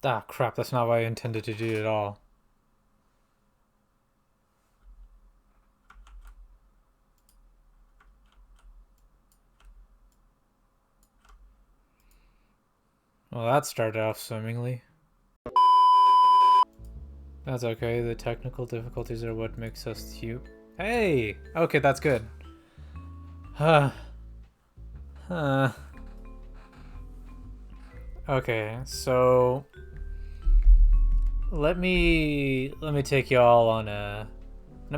Ah, crap, that's not what I intended to do at all. Well, that started off swimmingly. That's okay, the technical difficulties are what makes us cute. Hey! Okay, that's good. Huh. Huh. Okay, so let me take y'all on a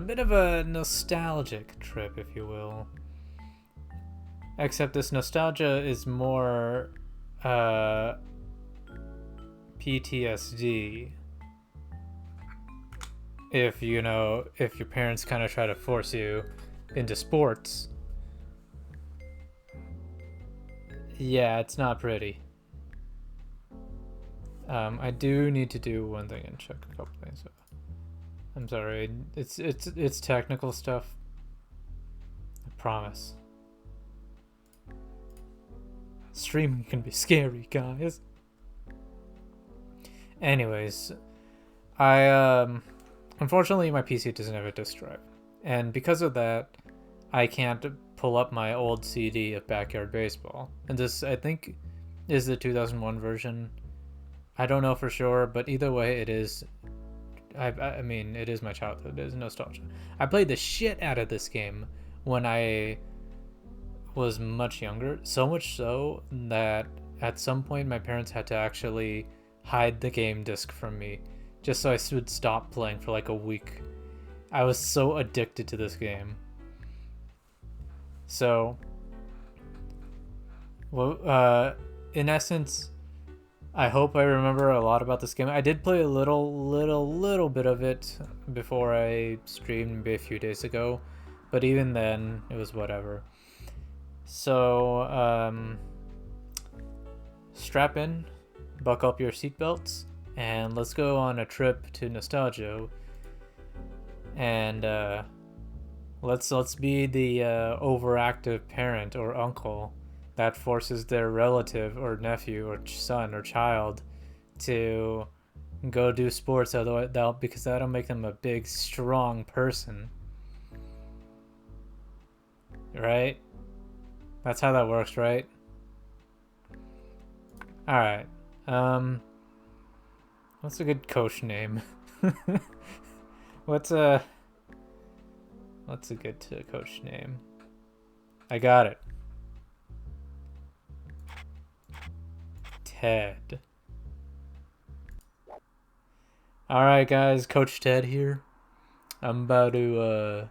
bit of a nostalgic trip, if you will. Except this nostalgia is more uh PTSD. If you know, if your parents kind of try to force you into sports, yeah, it's not pretty. I do need to do one thing and check a couple things. I'm sorry, it's technical stuff. I promise. Streaming can be scary, guys. Anyways, I unfortunately my PC doesn't have a disk drive, and because of that, I can't pull up my old CD of Backyard Baseball. And this, I think, is the 2001 version. I don't know for sure, but either way, it is. I mean, it is my childhood. It is nostalgia. I played the shit out of this game when I was much younger. So much so that at some point my parents had to actually hide the game disc from me just so I would stop playing for like a week. I was so addicted to this game. So, well, in essence, I hope I remember a lot about this game. I did play a little bit of it before I streamed maybe a few days ago, but even then, it was whatever. So, strap in, buckle up your seatbelts, and let's go on a trip to nostalgia. And let's be the overactive parent or uncle that forces their relative or nephew or son or child to go do sports, otherwise because that'll make them a big strong person, right? That's how that works, right? All right. Um, what's a good coach name? what's a what's a good coach name? I got it. Ted. All right, guys. Coach Ted here. I'm about to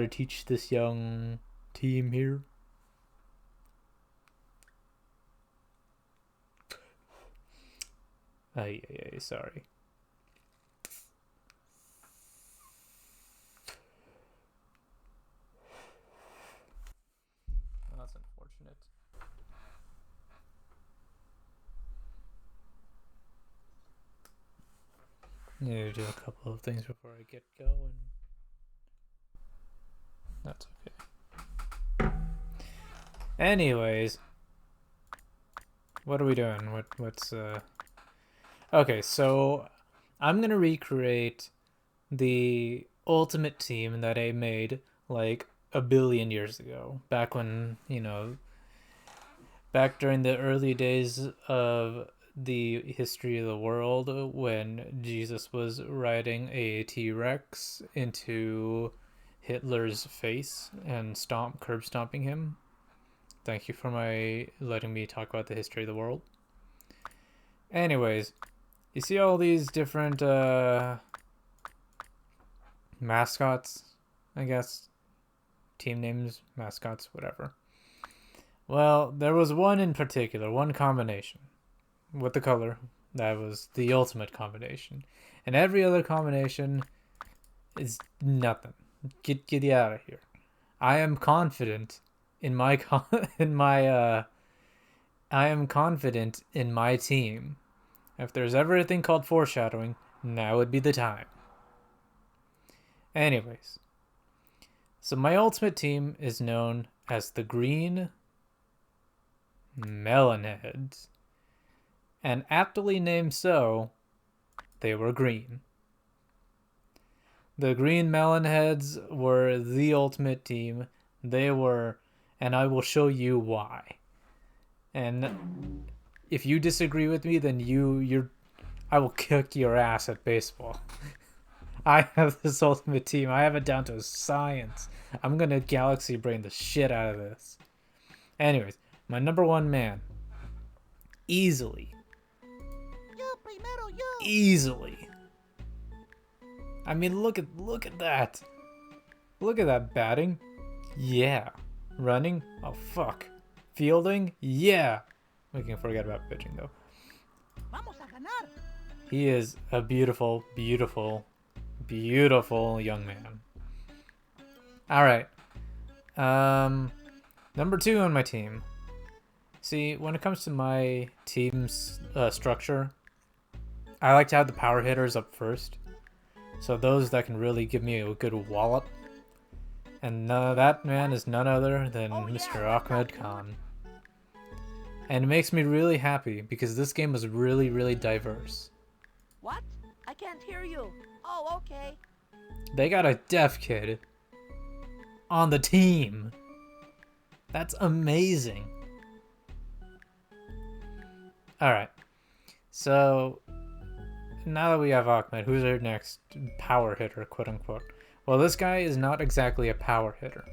teach this young team here. Ay, sorry. That's unfortunate. Need to do a couple of things before I get going. That's okay. Anyways, what are we doing? What's Okay, so I'm gonna recreate the ultimate team that I made like a billion years ago, back when, back during the early days of the history of the world, when Jesus was riding a T-Rex into Hitler's face and curb stomping him. Thank you for letting me talk about the history of the world. Anyways, you see all these different mascots, I guess, team names, mascots, whatever. Well, there was one in particular, one combination with the color that was the ultimate combination, and every other combination is nothing. Get out of here. I am confident in my in my I am confident in my team. If there's ever a thing called foreshadowing, now would be the time. Anyways, so my ultimate team is known as the Green Melonheads. And aptly named so, they were green. The green melonheads were the ultimate team. They were, and I will show you why. And if you disagree with me, then I will kick your ass at baseball. I have this ultimate team. I have it down to a science. I'm gonna galaxy brain the shit out of this. Anyways, my number one man. Easily. Easily. I mean, look at that. Look at that batting. Yeah. Running? Oh, fuck. Fielding? Yeah. We can forget about pitching, though. He is a beautiful, beautiful, beautiful young man. All right. Number 2 on my team. See, when it comes to my team's structure, I like to have the power hitters up first. So those that can really give me a good wallop. And that man is none other than Mr. Ahmed Khan. And it makes me really happy because this game was really, really diverse. What? I can't hear you. Oh, okay. They got a deaf kid on the team. That's amazing. Alright. So, now that we have Ahmed, who's our next power hitter, quote unquote? Well, this guy is not exactly a power hitter.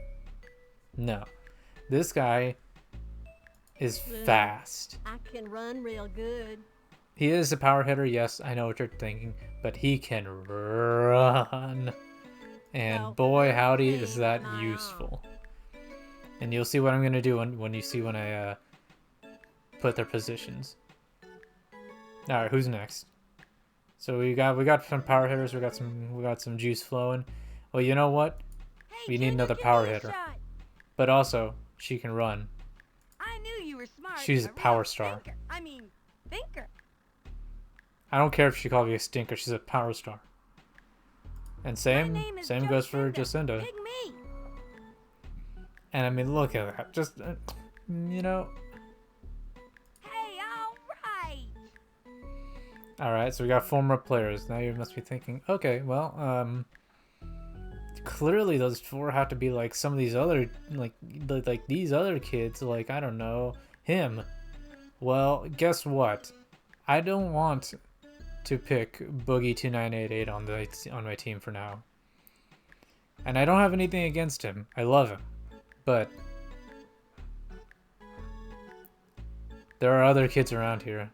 No. This guy is fast. I can run real good. He is a power hitter, yes, I know what you're thinking, but he can run. And boy, howdy, is that useful. And you'll see what I'm gonna do when you see when I put their positions. All right, who's next? So we got some power hitters. We got some juice flowing. Well, you know what? We need another power hitter. But also, she can run. I knew you were smart. She's a power star. Thinker. I don't care if she called me a stinker. She's a power star. And same goes for Jacinda. And I mean, look at that. Just you know. Hey, all right. So we got 4 more players. Now you must be thinking, okay, well, clearly those 4 have to be like some of these other like these other kids. Like I don't know him. Well, guess what? I don't want to pick Boogie2988 on my team for now. And I don't have anything against him. I love him. But there are other kids around here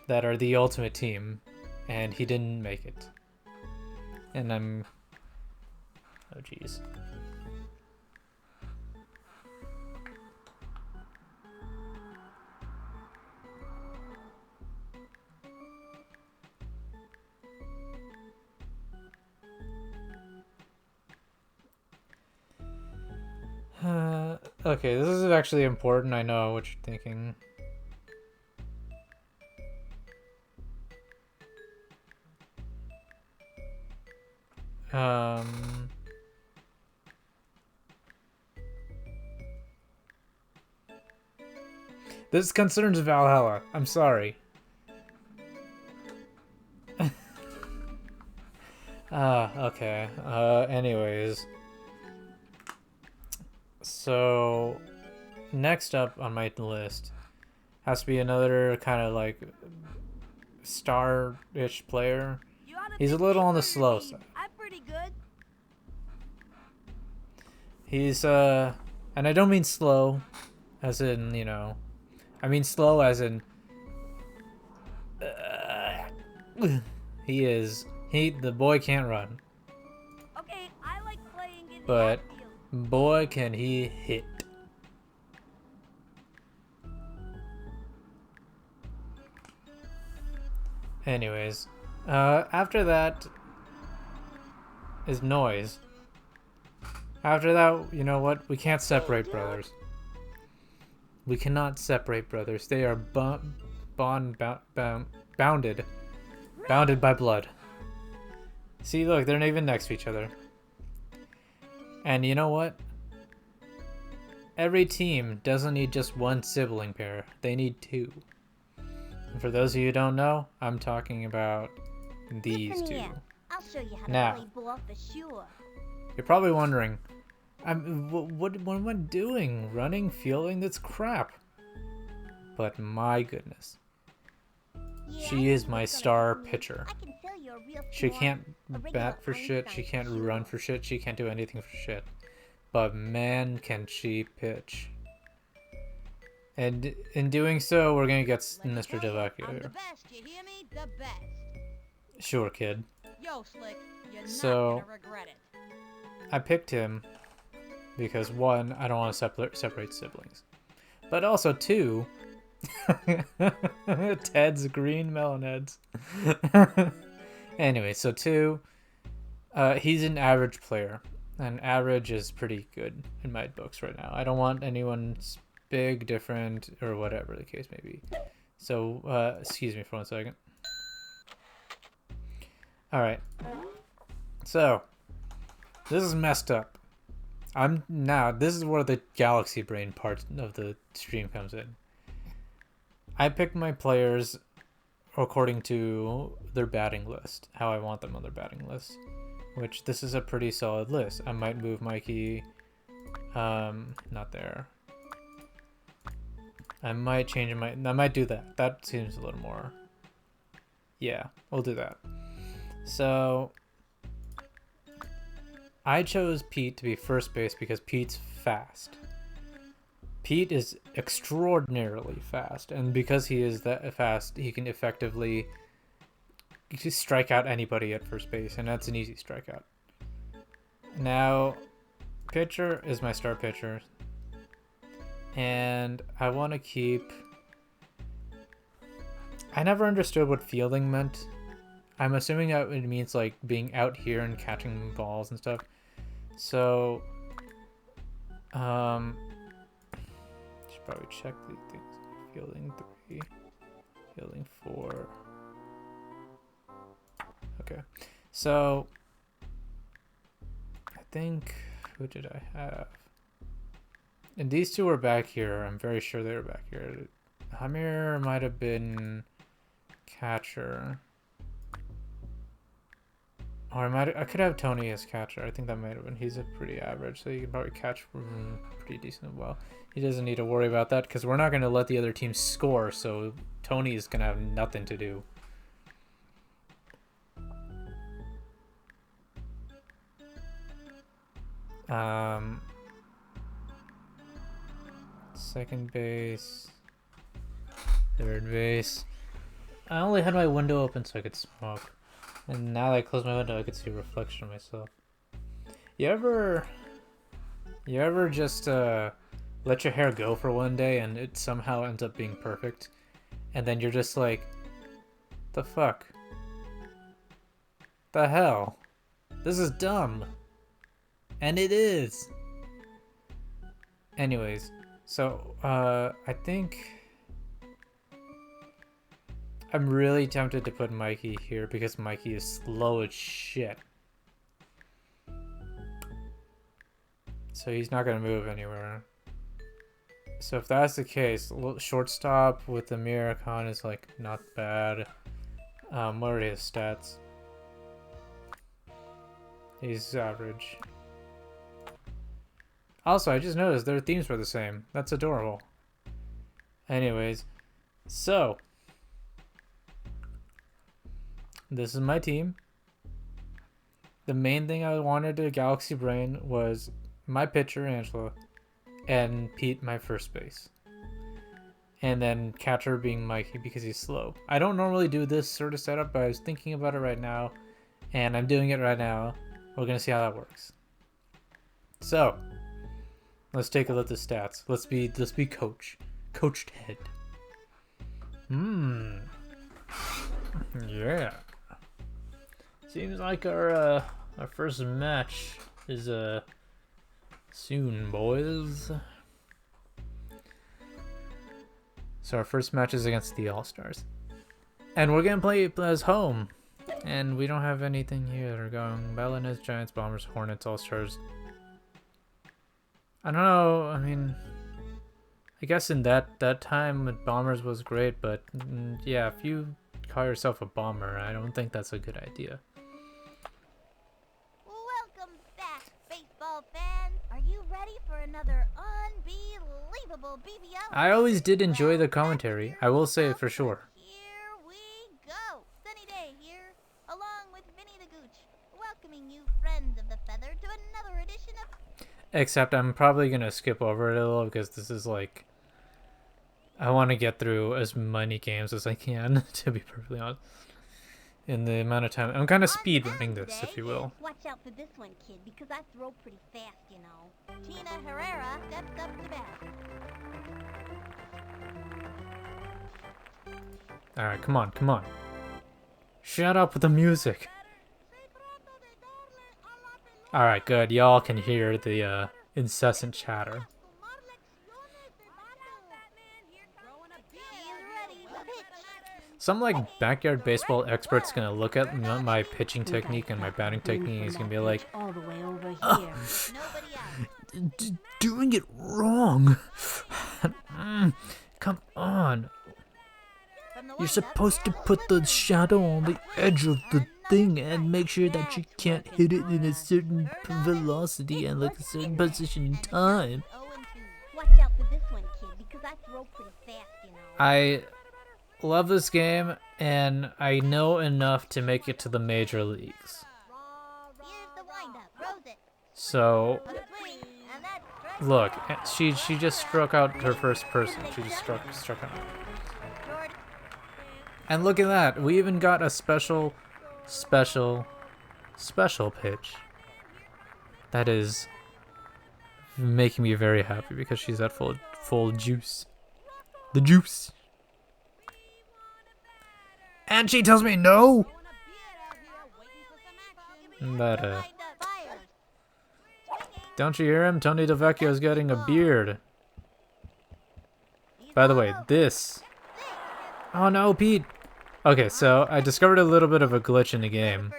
that are the ultimate team, and he didn't make it. And I'm... oh, jeez. Okay, this is actually important. I know what you're thinking. This concerns Valhalla. I'm sorry. Okay. Anyways. So, next up on my list has to be another kind of like star-ish player. He's a little on the slow side. I'm pretty good. He's and I don't mean slow as in, you know, I mean slow as in the boy can't run. Okay, I like playing in But the outfield. boy can he hit. Anyways, after that is Noise. After that, you know what? We can't separate brothers. We cannot separate brothers. They are bounded by blood. See, look, they're not even next to each other. And you know what? Every team doesn't need just one sibling pair. They need 2. And for those of you who don't know, I'm talking about these Listen two. here. I'll show you how Now. to play ball for sure. You're probably wondering, what am I doing? Running, fielding? That's crap. But my goodness. Yeah, She I is know my what's gonna star happen to me. pitcher. I can tell you're a real She smart, can't original bat for shit, she Einstein can't for run sure. for shit, she can't do anything for shit. But man, can she pitch. And in doing so, we're gonna get Let me Mr. tell ya, Devecchio I'm the here. best, you hear me? The best. Sure, kid. Yo, Slick, you're So- not gonna regret it. I picked him because one, I don't want to separate siblings. But also two, Ted's green melon heads. Anyway, so two, he's an average player. And average is pretty good in my books right now. I don't want anyone's big, different, or whatever the case may be. So, excuse me for 1 second. Alright. So, this is messed up. This is where the galaxy brain part of the stream comes in. I picked my players according to their batting list, how I want them on their batting list. Which, this is a pretty solid list. I might move Mikey, not there. I might do that. That seems a little more, yeah, we'll do that. So, I chose Pete to be first base because Pete's fast. Pete is extraordinarily fast, and because he is that fast, he can effectively just strike out anybody at first base, and that's an easy strikeout. Now, pitcher is my star pitcher, and I want to keep... I never understood what fielding meant. I'm assuming that it means like being out here and catching balls and stuff. So, should probably check these things. Fielding 3, fielding 4. Okay, so I think, who did I have? And these two were back here. I'm very sure they were back here. Hamir might have been catcher. Or I could have Tony as catcher. I think that might have been. He's a pretty average, so you can probably catch pretty decent well. He doesn't need to worry about that because we're not going to let the other team score, so Tony is going to have nothing to do. Second base, third base. I only had my window open so I could smoke, and now that I close my window, I could see a reflection of myself. You ever just let your hair go for one day and it somehow ends up being perfect, and then you're just like, the fuck, the hell, this is dumb. And it is. Anyways, so I think I'm really tempted to put Mikey here because Mikey is slow as shit. So he's not gonna move anywhere. So if that's the case, shortstop with Amir Khan is like not bad. What are his stats? He's average. Also, I just noticed their themes were the same. That's adorable. Anyways, so this is my team. The main thing I wanted to Galaxy Brain was my pitcher, Angela, and Pete, my first base. And then catcher being Mikey because he's slow. I don't normally do this sort of setup, but I was thinking about it right now, and I'm doing it right now. We're gonna see how that works. So, let's take a look at the stats. Let's be Coach Ted. Yeah. Seems like our first match is soon, boys. So our first match is against the All-Stars. And we're gonna play as home. And we don't have anything here. We're going Melons, Giants, Bombers, Hornets, All-Stars. I don't know, I mean, I guess in that time, bombers was great, but yeah, if you call yourself a bomber, I don't think that's a good idea. Welcome back, baseball fans. Are you ready for another unbelievable BBL? I always did enjoy the commentary. I will say for sure. Here we go. Sunny day here, along with Vinny the Gooch, welcoming you, friends of the feather, to another edition of... Except I'm probably gonna skip over it a little because this is like, I want to get through as many games as I can, to be perfectly honest. In the amount of time, I'm kind of speed running this, if you will. Watch out for this one, kid, because I throw pretty fast, you know. Tina Herrera steps up to bat. All right, come on, come on. Shut up with the music. All right, good. Y'all can hear the incessant chatter. Some like backyard baseball expert's gonna look at my pitching technique and my batting technique, and he's gonna be like, All the way over here. doing it wrong. Come on. You're supposed to put the shadow on the edge of the thing and make sure that you can't hit it in a certain velocity and like a certain position in time. Watch out for this one, kid, because I throw pretty fast, you know. I love this game, and I know enough to make it to the major leagues. Here's the windup. Throws it. So, For the swing, and that's strike. look, she just struck out her first person. She just struck out. Jordan. And look at that. We even got a special pitch. That is making me very happy because she's at full juice. The juice. And she tells me no. But don't you hear him? Tony DeVecchio's getting a beard. By the way, this. Oh no, Pete. Okay, so I discovered a little bit of a glitch in the game.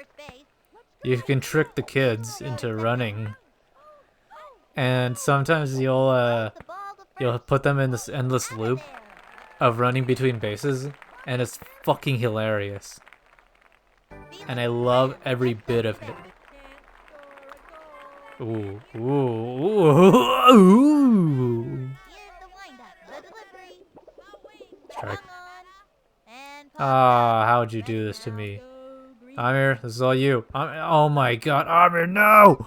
You can trick the kids into running, and sometimes you'll put them in this endless loop of running between bases, and it's fucking hilarious. And I love every bit of it. Ooh, ooh, ooh, ooh. Strike. Ah, how'd you do this to me? Amir, this is all you. Oh my god, Amir, no!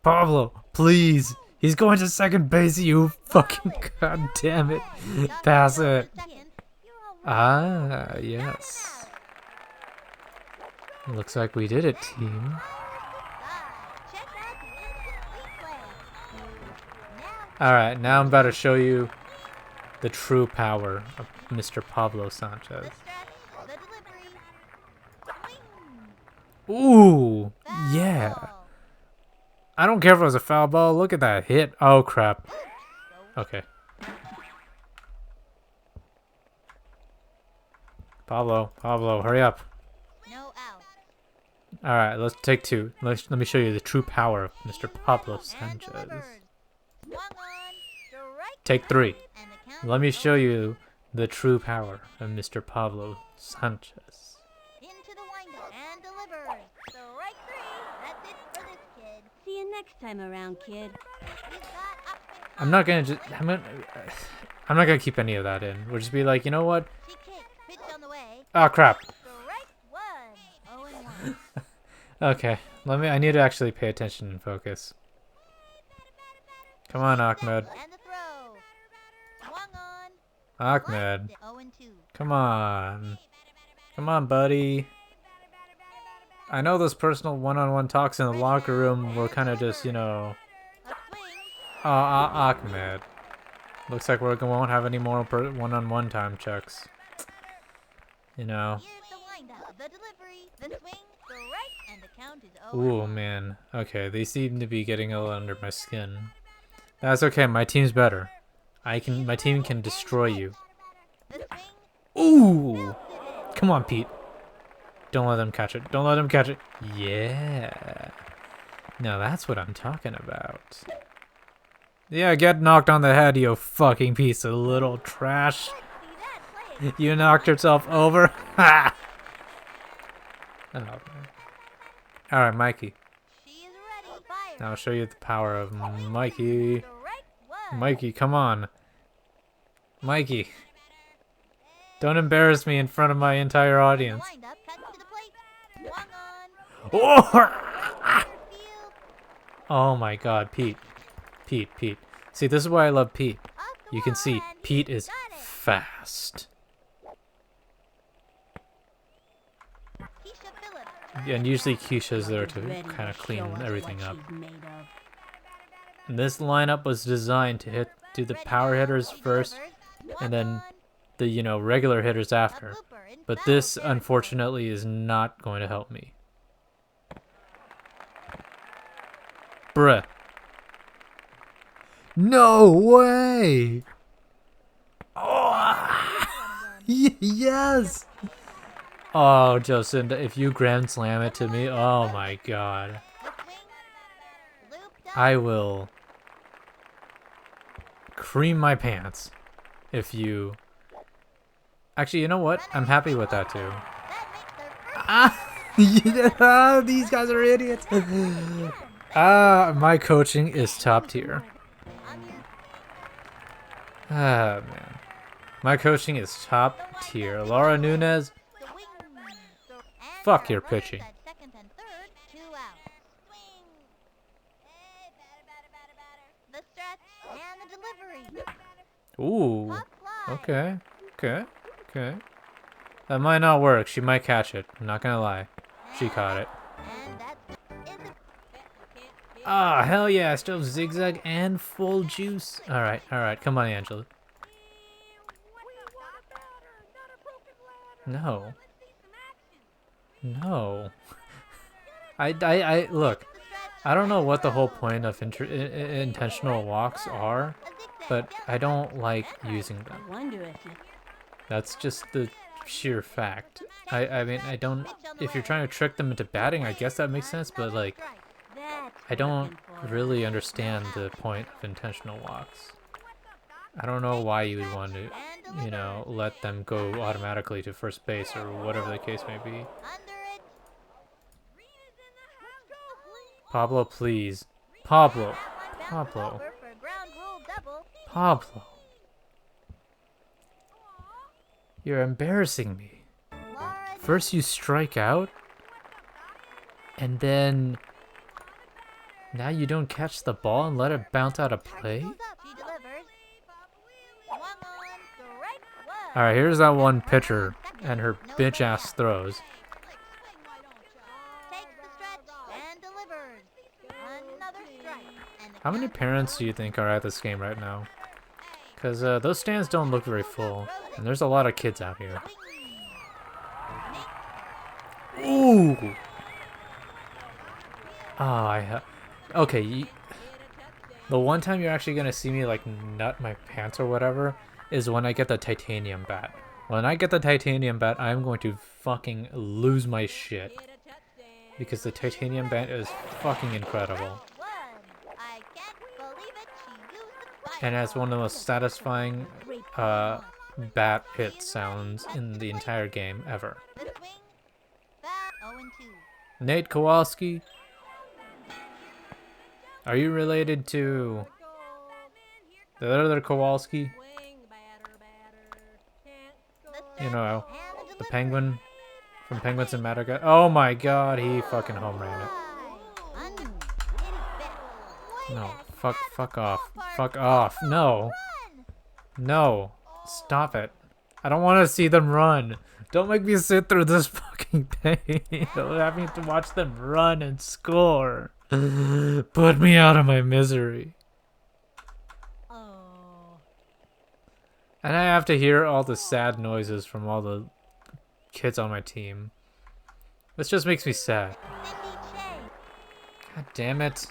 Pablo, please. He's going to second base, you fucking god damn it. Pass it. Ah, yes. Looks like we did it, team. Alright, now I'm about to show you the true power of Mr. Pablo Sanchez. Ooh, yeah. I don't care if it was a foul ball. Look at that hit. Oh, crap. Okay. Pablo, hurry up. No out. All right, let's take two. Let me show you the true power of Mr. Pablo Sanchez. Take three. Let me show you the true power of Mr. Pablo Sanchez. Into the windup and delivers. Strike three. That's it for this kid. See you next time around, kid. I'm not gonna keep any of that in. We'll just be like, you know what? Oh crap. Strike one. 0-1. Okay, I need to actually pay attention and focus. Come on, Ahmed. And the throw. Swung on. Ahmed. 0-2. Come on. Come on, buddy. I know those personal one-on-one talks in the locker room were kind of just, you know... Ahmed. Looks like we won't have any more one-on-one time checks. You know. Ooh, man. Okay, they seem to be getting a little under my skin. That's okay, my team's better. My team can destroy you. Ooh! Come on, Pete. Don't let them catch it. Don't let them catch it. Yeah. Now that's what I'm talking about. Yeah, get knocked on the head, you fucking piece of little trash. You knocked yourself over. Ha! Oh, man. Alright, Mikey. She is ready. Fire. Now I'll show you the power of Mikey. Strike one. Mikey, come on. Mikey. Don't embarrass me in front of my entire audience. Wind up, cut to the plate. Swung on. Oh! Field. Oh my god, Pete. Pete. See, this is why I love Pete. Oh, come You can see on. Pete is Got it. fast. Keisha Phillips. And usually Keisha's there to kind of clean everything up. And this lineup was designed to do the power hitters first, and then the, you know, regular hitters after. But this, unfortunately, is not going to help me. Bruh. No way! Oh! Yes! Oh, Justin, if you Grand Slam it to me, oh my god. I will cream my pants if you... Actually, you know what? I'm happy with that too. Yeah, these guys are idiots. My coaching is top tier. Ah, man. My coaching is top tier. Laura Nunez, fuck your pitching. Ooh. Okay. That might not work. She might catch it. I'm not gonna lie. She caught it. Ah, hell yeah. I still have zigzag and full juice. Alright. Come on, Angela. No. I look. I don't know what the whole point of intentional walks are, but I don't like using them. That's just the sheer fact. I mean, I don't... If you're trying to trick them into batting, I guess that makes sense, but, like, I don't really understand the point of intentional walks. I don't know why you would want to, you know, let them go automatically to first base or whatever the case may be. Pablo, please. Pablo. You're embarrassing me. First you strike out, and then now you don't catch the ball and let it bounce out of play? Alright, here's that one pitcher and her bitch ass throws. How many parents do you think are at this game right now? Because those stands don't look very full, and there's a lot of kids out here. Ooh! Oh, okay, the one time you're actually gonna see me, like, nut my pants or whatever is when I get the titanium bat. When I get the titanium bat, I'm going to fucking lose my shit. Because the titanium bat is fucking incredible. And has one of the most satisfying bat hit sounds in the entire game ever. Nate Kowalski? Are you related to the other Kowalski? You know, the penguin from Penguins in Madagascar. Oh my god, he fucking home ran it. No, fuck off. Fuck off. No. No. Stop it. I don't want to see them run. Don't make me sit through this fucking pain. Having to watch them run and score. Put me out of my misery. And I have to hear all the sad noises from all the kids on my team. This just makes me sad. God damn it.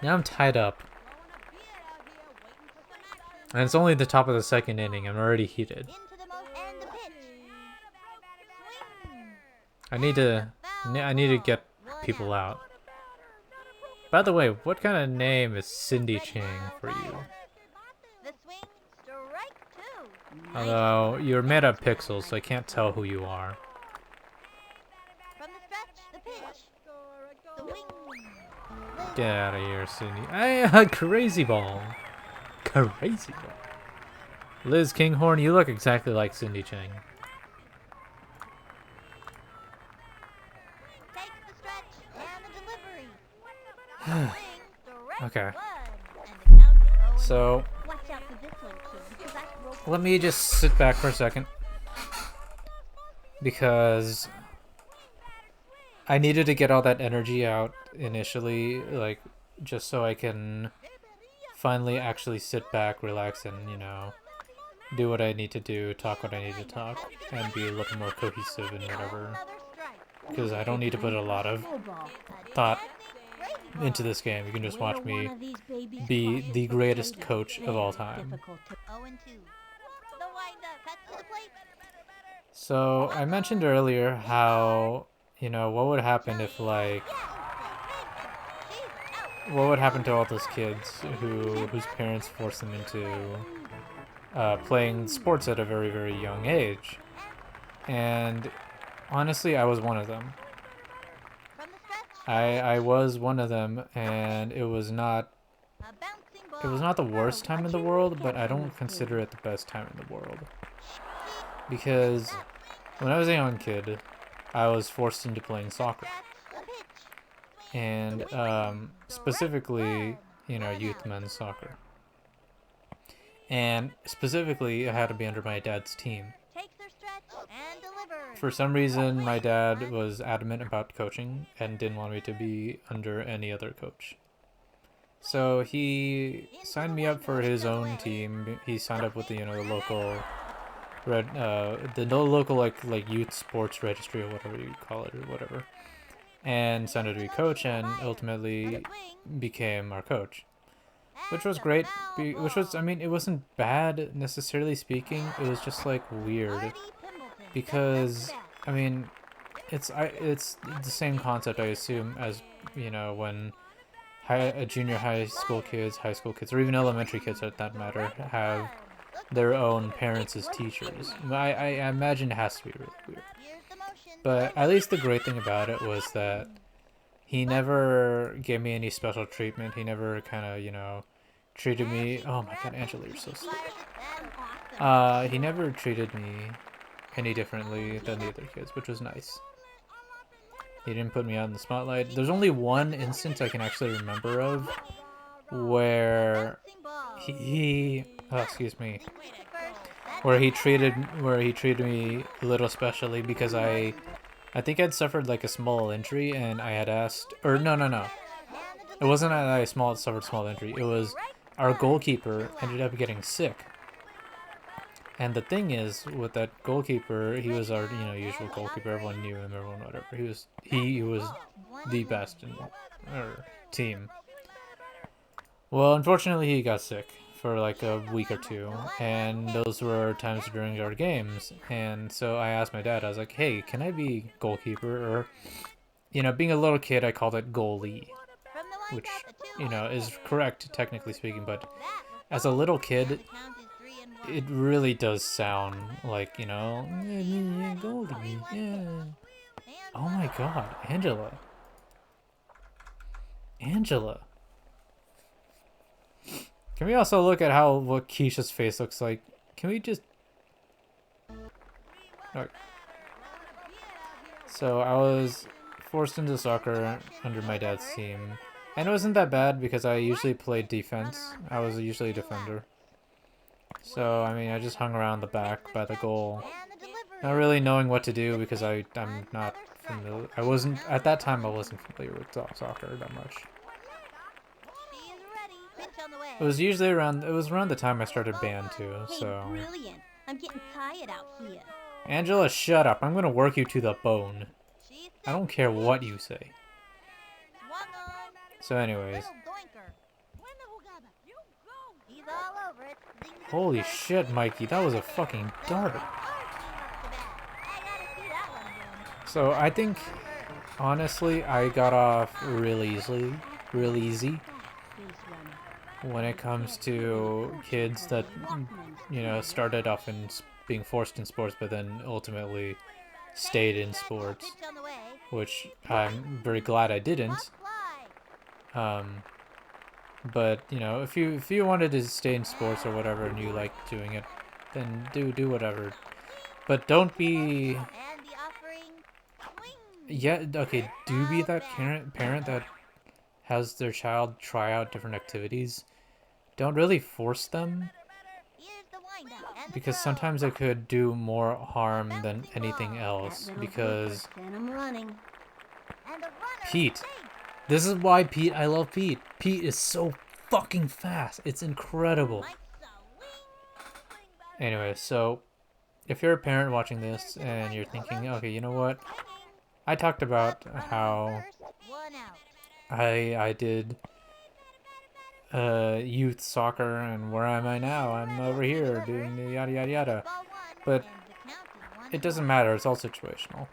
Now I'm tied up. And it's only the top of the second inning. I'm already heated. I need to get people out. By the way, what kind of name is Cindy Chang for you? Although, you're made of pixels, so I can't tell who you are. From the stretch, the pitch, the wing. Get out of here, Cindy. Hey, crazy ball. Crazy ball. Liz Kinghorn, you look exactly like Cindy Chang. Take the stretch and the delivery. Okay. And the count is 0. So, Watch out for this one, kid, because that's broken. let me just sit back for a second. Because I needed to get all that energy out initially, like, just so I can finally actually sit back, relax, and, you know, do what I need to do, talk what I need to talk, and be a little more cohesive and whatever. Another strike. Because I don't need to put a lot of thought into this game. You can just watch me be the greatest coach of all time. 0-2. The windup. Cut to the plate. So, I mentioned earlier how, you know, what would happen if, like, what would happen to all those kids whose parents forced them into playing sports at a very, very young age. And honestly, I was one of them. From the stretch, I was one of them, and it was not a bouncing ball. the worst time in the world, but I don't consider it the best time in the world. Because when I was a young kid, I was forced into playing soccer. The pitch. And specifically, you know, youth men's soccer. And specifically, I had to be under my dad's team. Takes their stretch and delivers. For some reason, my dad was adamant about coaching and didn't want me to be under any other coach. So he signed me up for his own team. He signed up with the, you know, the local local like youth sports registry or whatever you call it or whatever, and signed up to be coach, and ultimately became our coach, which was great. Which was, I mean, it wasn't bad necessarily speaking. It was just like weird because, I mean, it's the same concept, I assume, as, you know, when junior high school kids, high school kids, or even elementary kids at that matter, have their own parents as teachers. I imagine it has to be really weird. But at least the great thing about it was that he never gave me any special treatment. He never kind of, you know, treated me... Oh my god, Angela, you're so sweet. He never treated me any differently than the other kids, which was nice. He didn't put me out in the spotlight. There's only one instance I can actually remember of where where he treated me a little specially, because I think I'd suffered like a small injury, and I had asked, or no, it wasn't that I suffered small injury. It was our goalkeeper ended up getting sick. And the thing is, with that goalkeeper, he was our, you know, usual goalkeeper. Everyone knew him, everyone whatever. He was the best in our team. Well, unfortunately, he got sick for like a week or two, and those were times during our games. And so I asked my dad, I was like, hey, can I be goalkeeper? Or, you know, being a little kid, I called it goalie, which, you know, is correct technically speaking, but as a little kid, it really does sound like, you know, yeah, goalie, yeah. Oh my god, Angela. Can we also look at what Keisha's face looks like? Can we just... Okay. So I was forced into soccer under my dad's team. And it wasn't that bad because I usually played defense. I was usually a defender. So, I mean, I just hung around the back by the goal. Not really knowing what to do because I'm not familiar. At that time I wasn't familiar with soccer that much. It was around the time I started band too, so... Hey, brilliant. I'm getting tired out here. Angela, shut up. I'm gonna work you to the bone. I don't care what you say. So anyways. Holy shit, Mikey, that was a fucking dart. So I think, honestly, I got off real easy. when it comes to kids that, you know, started off in being forced in sports, but then ultimately stayed in sports, Pitch on the way. which I'm very glad I didn't. Fly. But you know, if you wanted to stay in sports or whatever and you like doing it, then do whatever. But don't be, And the offering. Swing. yeah, okay, do be that parent that has their child try out different activities. Don't really force them, Here's the wind-up and the because throw. sometimes it could do more harm than anything else. Because And I'm running. And a runner. Pete, Safe. this is why I love Pete. Pete is so fucking fast. It's incredible. Like the wing. Anyway, so if you're a parent watching this and you're thinking, okay, you know what? I talked about how First, 1 out. I did youth soccer, and where am I now? I'm over here doing the yada yada yada. Ball 1. But and the count is 1 it doesn't matter. It's all situational.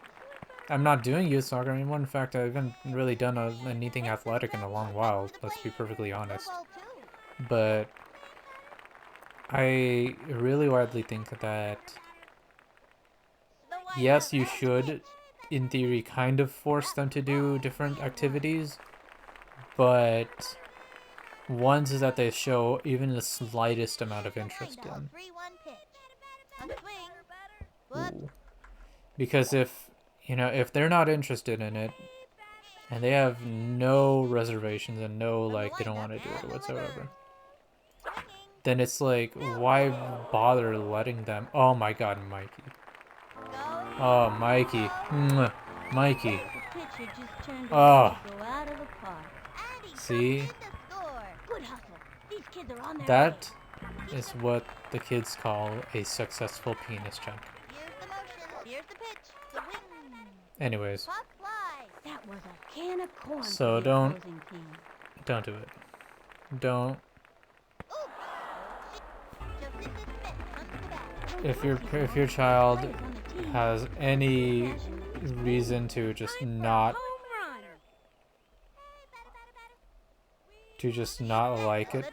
I'm not doing youth soccer anymore. In fact, I haven't really done anything athletic in a long while. Let's be perfectly honest. Ball 2. But I really widely think that The wind-up yes, you and the should, pitch. in theory, kind of force them to do different activities, but ones that they show even the slightest amount of interest Wind-up. in. 3-1 pitch. A swing. Whoops. Ooh. Because if they're not interested in it, and they have no reservations and no, like, they don't want to do it whatsoever, Swinging. then it's like, why bother letting them? Oh my god, Mikey. Go. Oh, Mikey. Mwah. Mikey. The pitcher just turned Oh. to go out of the park. And he See? comes in to score. Good hustle. These kids are on their That way. is what the kids call a successful penis check. Here's the motion. Here's the pitch. The wing. Anyways, Pop fly. That was a can of corn. So for the don't- opposing team. don't do it. Don't. Oops. Just in this bit comes the bat. If your child has any reason to just not like it,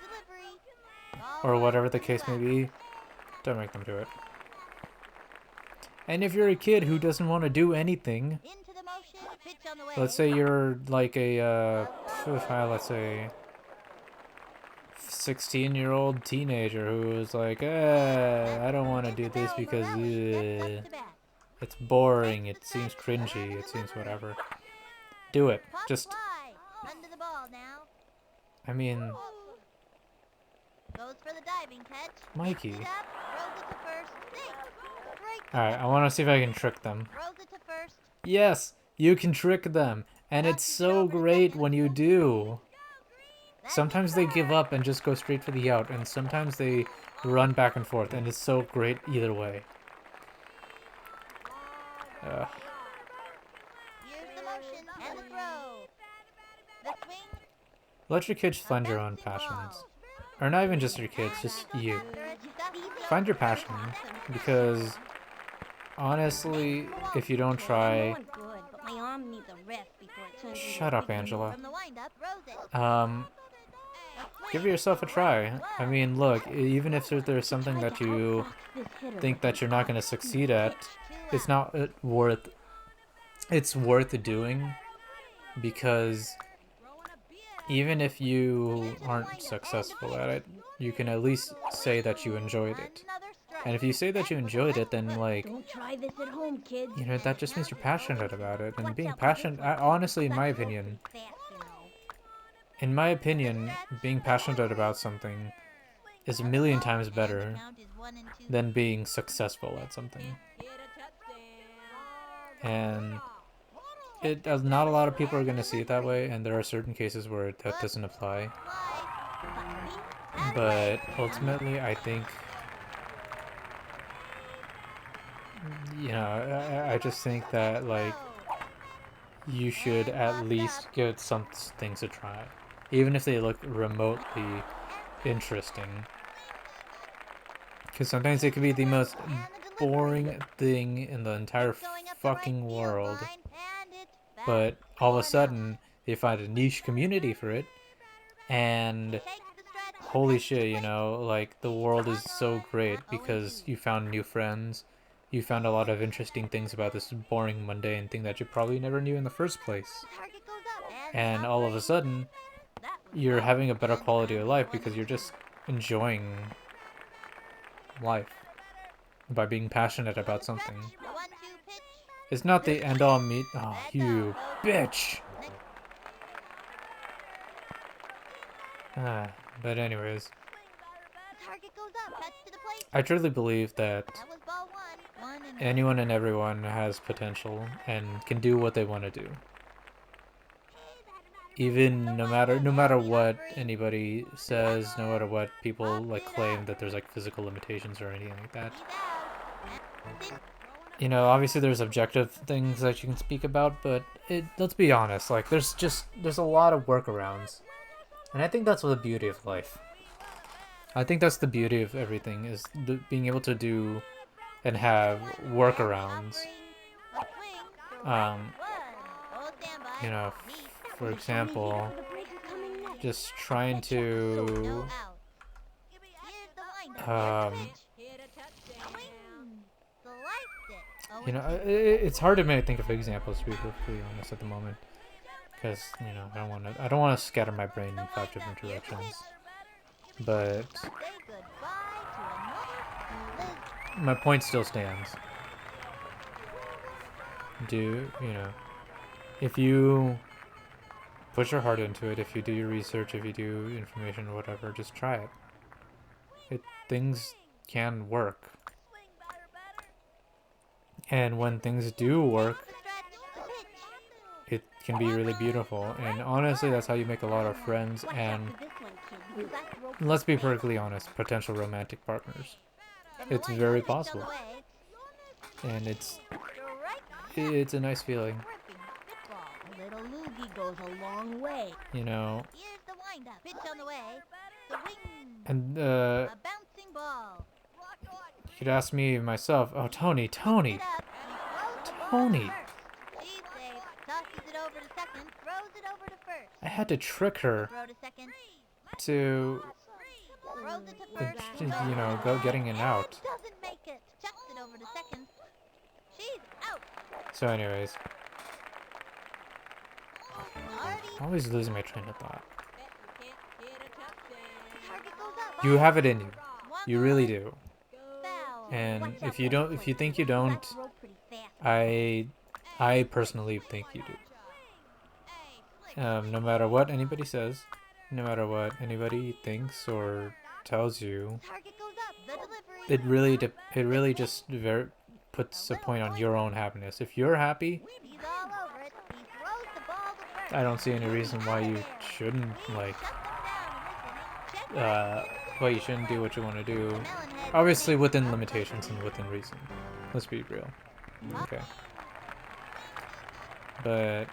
or whatever the case may be, don't make them do it. And if you're a kid who doesn't want to do anything, Into the motion, pitch on the way. let's say you're like a let's say 16-year-old teenager who is like, I don't want to do this because it's boring, it seems cringy, it seems whatever. Do it. Pop Just, fly. Under the ball now. I mean, Goes for the diving catch. Mikey. Picks it up, throws it to first. Safe. Breaks Alright, I want to see if I can trick them. Throws it to first. Yes, you can trick them, and it's so great when you do. Sometimes they give up and just go straight for the out, and sometimes they run back and forth, and it's so great either way. Here's the motion and the throw. The swing. Let your kids find your own passions. Or not even just your kids, just you. Find your passion, because honestly, if you don't try... Shut up, Angela. From the wind-up, throws it. Give yourself a try. I mean, look, even if there's something that you think that you're not going to succeed at, it's not worth... It's worth doing, because even if you aren't successful at it, you can at least say that you enjoyed it. And if you say that you enjoyed it, then, like, Don't try this at home, kids. you know, that just means you're passionate about it. And being passionate, honestly, in my opinion, being passionate about something is a million times better than being successful at something. And not a lot of people are going to see it that way, and there are certain cases where that doesn't apply. But ultimately, I think, you know, I just think that, like, you should at least give some things a try, even if they look remotely interesting. Because sometimes it can be the most boring thing in the entire fucking world, but all of a sudden they find a niche community for it, and holy shit, you know, like the world is so great because you found new friends. You found a lot of interesting things about this boring, mundane thing that you probably never knew in the first place. Target goes up. And all of a sudden, you're having a better quality of life because you're just enjoying life by being passionate about something. The 1-2 pitch. It's not the end all meet. Oh, you bitch! But anyways, Target goes up. Catch to the plate. I truly believe that That was ball 1. 1-1. anyone and everyone has potential and can do what they want to do. Even no matter what anybody says, no matter what people like claim that there's like physical limitations or anything like that. You know, obviously there's objective things that you can speak about, but let's be honest, like there's a lot of workarounds. And I think that's the beauty of life. I think that's the beauty of everything, is being able to do and have workarounds. You know, for example, just trying to you know, it's hard to think of examples, to be perfectly honest, at the moment, because you know I don't want to scatter my brain in 5 different directions. But my point still stands. You know, if you put your heart into it, if you do your research, if you do information or whatever, just try it. Things can work. And when things do work, it can be really beautiful. And honestly, that's how you make a lot of friends and, let's be perfectly honest, potential romantic partners. It's very possible. And it's a nice feeling. Little loogie goes a long way. You know. Here's the windup. Pitch on the way. The wing. And A bouncing ball. you could ask me myself, oh Tony. Tony. She's safe. Tosses it over to second. Throws it over to first. I had to trick her Throw to second. to, Throws it to first. you know, go getting an out. Doesn't make it. Chucks it over to second. She's out. So anyways, Already. always losing my train of thought. Target goes up. You have it in you. One You really on. do. Foul. And if you think you don't, Throw pretty fast. I personally think you do. No matter what anybody says, no matter what anybody thinks or tells you, Target goes up. The delivery. it really just puts a point on your own happiness. If you're happy, He's all over it. He throws the ball to first. I don't see any reason why you shouldn't why you shouldn't do what you want to do. Obviously within limitations and within reason. Let's be real. Okay. But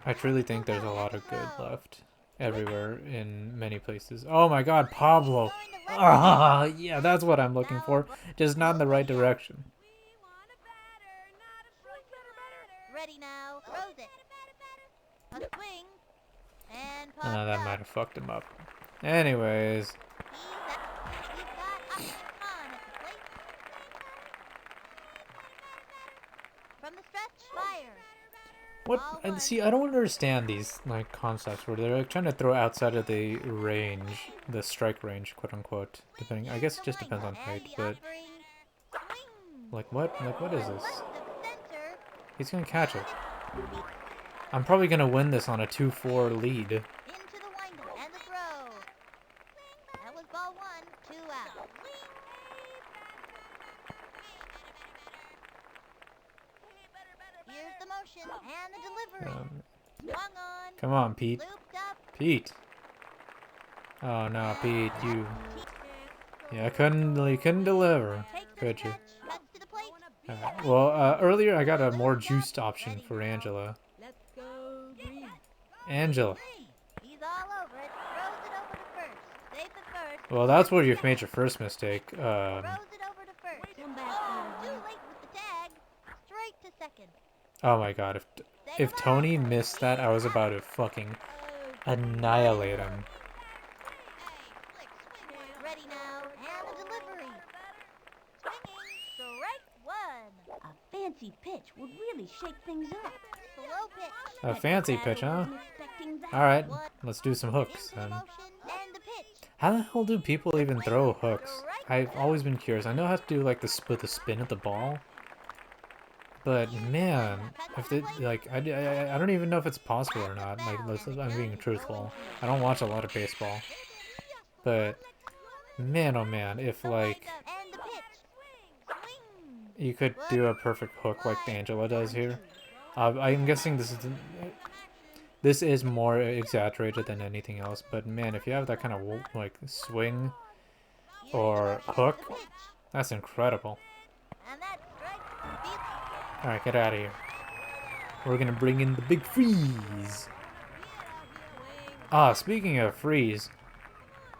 I truly think there's a lot of good left everywhere in many places. Oh my god, Pablo! Ah, yeah, that's what I'm looking for. Just not in the right direction. Ready now. Throws it. A swing. And pops That up. might have fucked him up. Anyways, He's got up on at the plate. From the stretch, fires. what? And see, I don't understand these like concepts where they're like, trying to throw outside of the range, the strike range, quote unquote. Depending, I guess it just depends on height. But like, what? Like, what is this? He's gonna catch it. I'm probably gonna win this on a 2-4 lead. Into the windup and the throw. That was ball 1, 2 out. Here's the motion and the delivery. Swung on. Come on, Pete. Looped up. Pete. Oh no, Pete, you. Yeah, you couldn't deliver, Takes the could you? stretch. Cuts to the plate. Alright. Well, earlier I got a more juiced option for Angela. Angela. He's all over it. Throws it over to first. Safe at first. Well, that's where you've made your first mistake. Throws it over to first. Oh, too late with the tag. Straight to second. Oh my god, if Tony missed that, I was about to fucking annihilate him. fancy pitch would really shake things up. Slow pitch. A fancy pitch, huh? Wasn't expecting that. Alright, let's do some hooks Into then. motion and the pitch. How the hell do people even throw hooks? I've always been curious. I know how to do like the spin at the ball. But man, if they, like, I don't even know if it's possible or not. Like, I'm being truthful. I don't watch a lot of baseball. But man, oh man, if like And the pitch. Swing. you could do a perfect hook like Angela does here. I'm guessing this is more exaggerated than anything else. But man, if you have that kind of like swing or hook, that's incredible. And that's strike. Alright, get out of here. We're gonna bring in the big freeze. Ah, speaking of freeze,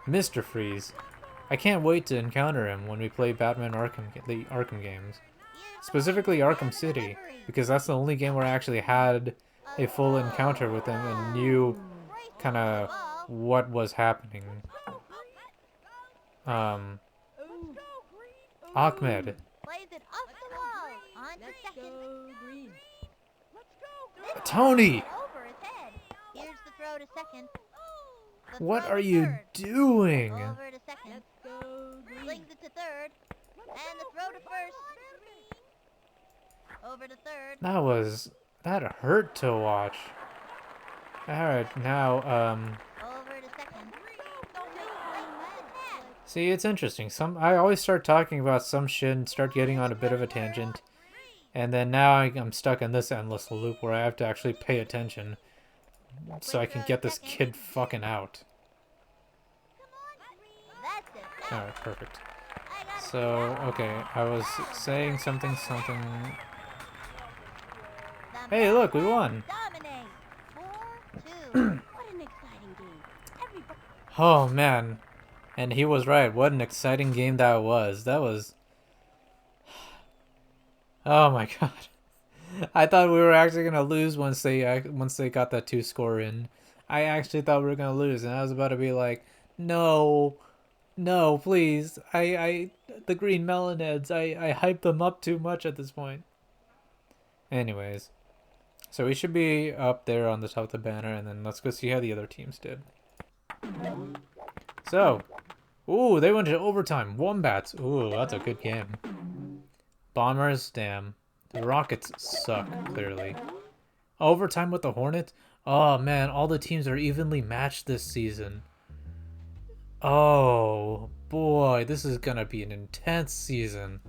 Mr. Freeze. I can't wait to encounter him when we play Batman the Arkham games. Specifically Arkham City, because that's the only game where I actually had a full encounter with him and knew kind of what was happening. Ahmed. Plays it off the wall. On to second. Tony! Over his head. Here's the throw to second. The What throw are to you third. doing? Over to second. Flings it to third. And the throw to first. Over to third. That hurt to watch. Alright, now, Over to second. see, it's interesting. I always start talking about some shit and start getting on a bit of a tangent. And then now I'm stuck in this endless loop where I have to actually pay attention so I can get this kid fucking out. That's it. Alright, perfect. I got it. So, okay, I was saying something. The Hey, look, we won! dominate. 4-2. What an exciting game. Everybody. Oh, man. And he was right. What an exciting game that was. That was... Oh my god. I thought we were actually gonna lose once they got that 2 score in. I actually thought we were gonna lose, and I was about to be like, no, please. The green melon heads. I hyped them up too much at this point. Anyways, so we should be up there on the top of the banner, and then let's go see how the other teams did. So, ooh, they went to overtime. Wombats. Ooh, that's a good game. Bombers, damn. The Rockets suck, clearly. Overtime with the Hornets? Oh, man, all the teams are evenly matched this season. Oh, boy, this is gonna be an intense season.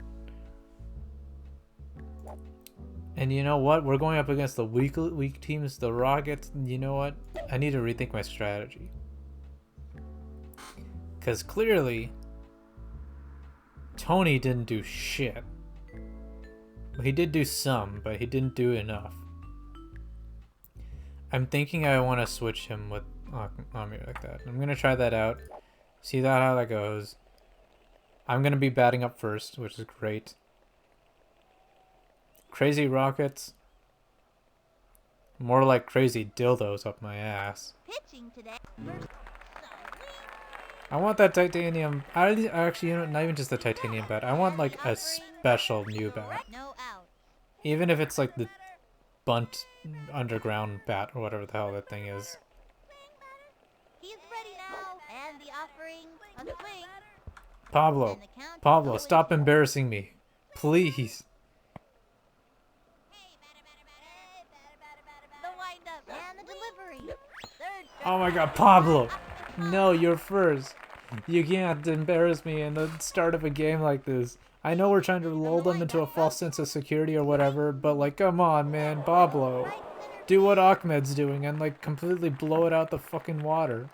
And you know what? We're going up against the weak teams, the Rockets. You know what? I need to rethink my strategy. Because clearly, Tony didn't do shit. Well, he did do some, but he didn't do enough. I'm thinking I want to switch him with Ami like that. I'm going to try that out. See how that goes. I'm going to be batting up first, which is great. Crazy Rockets. More like crazy dildos up my ass. Pitching today. I want that titanium. Actually, you know, not even just the titanium bat. I want like a special new bat. No out. Even if it's like the bunt underground bat or whatever the hell that thing is. He's ready now. And the offering. A swing. Pablo. And the count Pablo, is stop going embarrassing me. Please. The windup and the delivery. Third. Oh my god, Pablo. No, you're first. You can't embarrass me in the start of a game like this. I know we're trying to lull them into a false sense of security or whatever, but like, come on, man, Pablo. Do what Ahmed's doing and like completely blow it out the fucking water.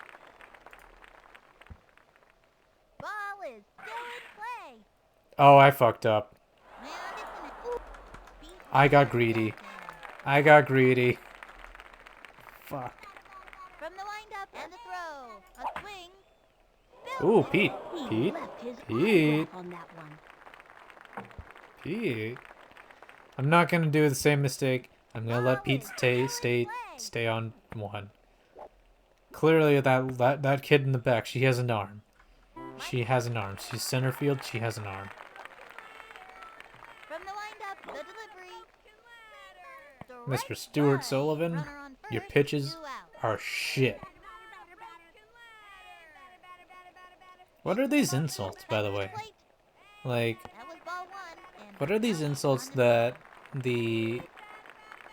Ball is still in play. Oh, I fucked up. And it's an I got greedy. I got greedy. Fuck. From the windup and the throw. A swing. Ooh, Pete. He Pete. left his Pete. autograph on that one. Pete. I'm not gonna do the same mistake. I'm gonna let Pete stay on one. Clearly, that kid in the back, she has an arm. She has an arm. She's center field. She has an arm. From the windup The delivery. Mr. Stuart Sullivan, Runner on your first, pitches 2 out. are shit. What are these insults, by the way? Like, That was ball 1. And what are these insults that the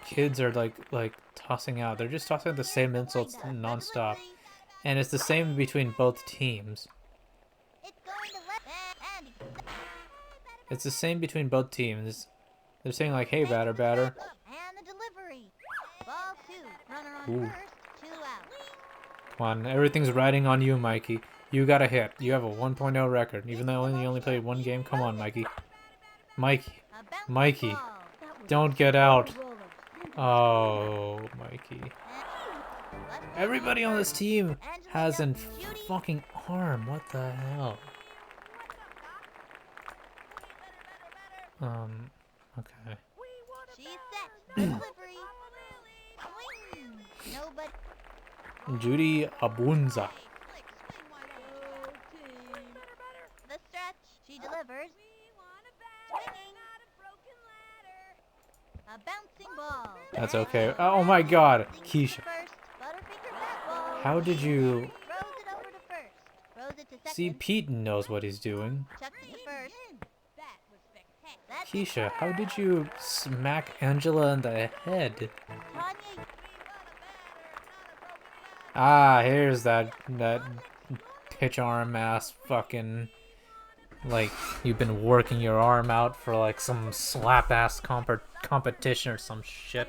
kids are like tossing out? They're just tossing out the same insults nonstop, and it's the same between both teams. It's going to left. And It's the same between both teams. They're saying like, "Hey, batter, batter." And the delivery. Ball 2. Runner on Ooh. first, 2 out. Come on, everything's riding on you, Mikey. You got a hit. You have a 1.0 record, even though you only played one game. Come on, Mikey. Mikey. A bouncing Mikey. ball. Don't get out. Roller. Oh, Mikey. And left Everybody on this team has a Judy. fucking arm. What the hell? Okay. She's set. The delivery. Swing. No, but Judy Abunza. the stretch. She delivers. Swinging. A bouncing ball. That's okay. Oh my god. Keisha. First, Butterfinger back ball. How did you... Throws it over to first. Throws it to second. See, Pete knows what he's doing. Chucks it to first. That's Keisha, how did you smack Angela in the head? Tanya. Ah, here's that pitch arm ass fucking, like, you've been working your arm out for like some slap ass competition or some shit.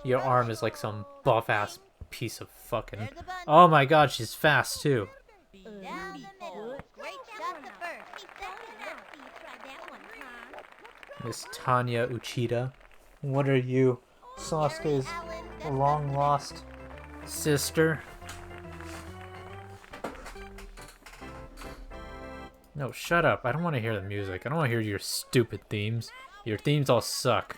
Your arm is like some buff ass piece of fucking. There's a bunt. Oh my god, she's fast too. Down the middle. Great shot to first. You tried that one, huh? Miss Tanya Uchida. What are you? Sasuke's long lost sister? No, shut up. I don't want to hear the music. I don't want to hear your stupid themes. Your themes all suck.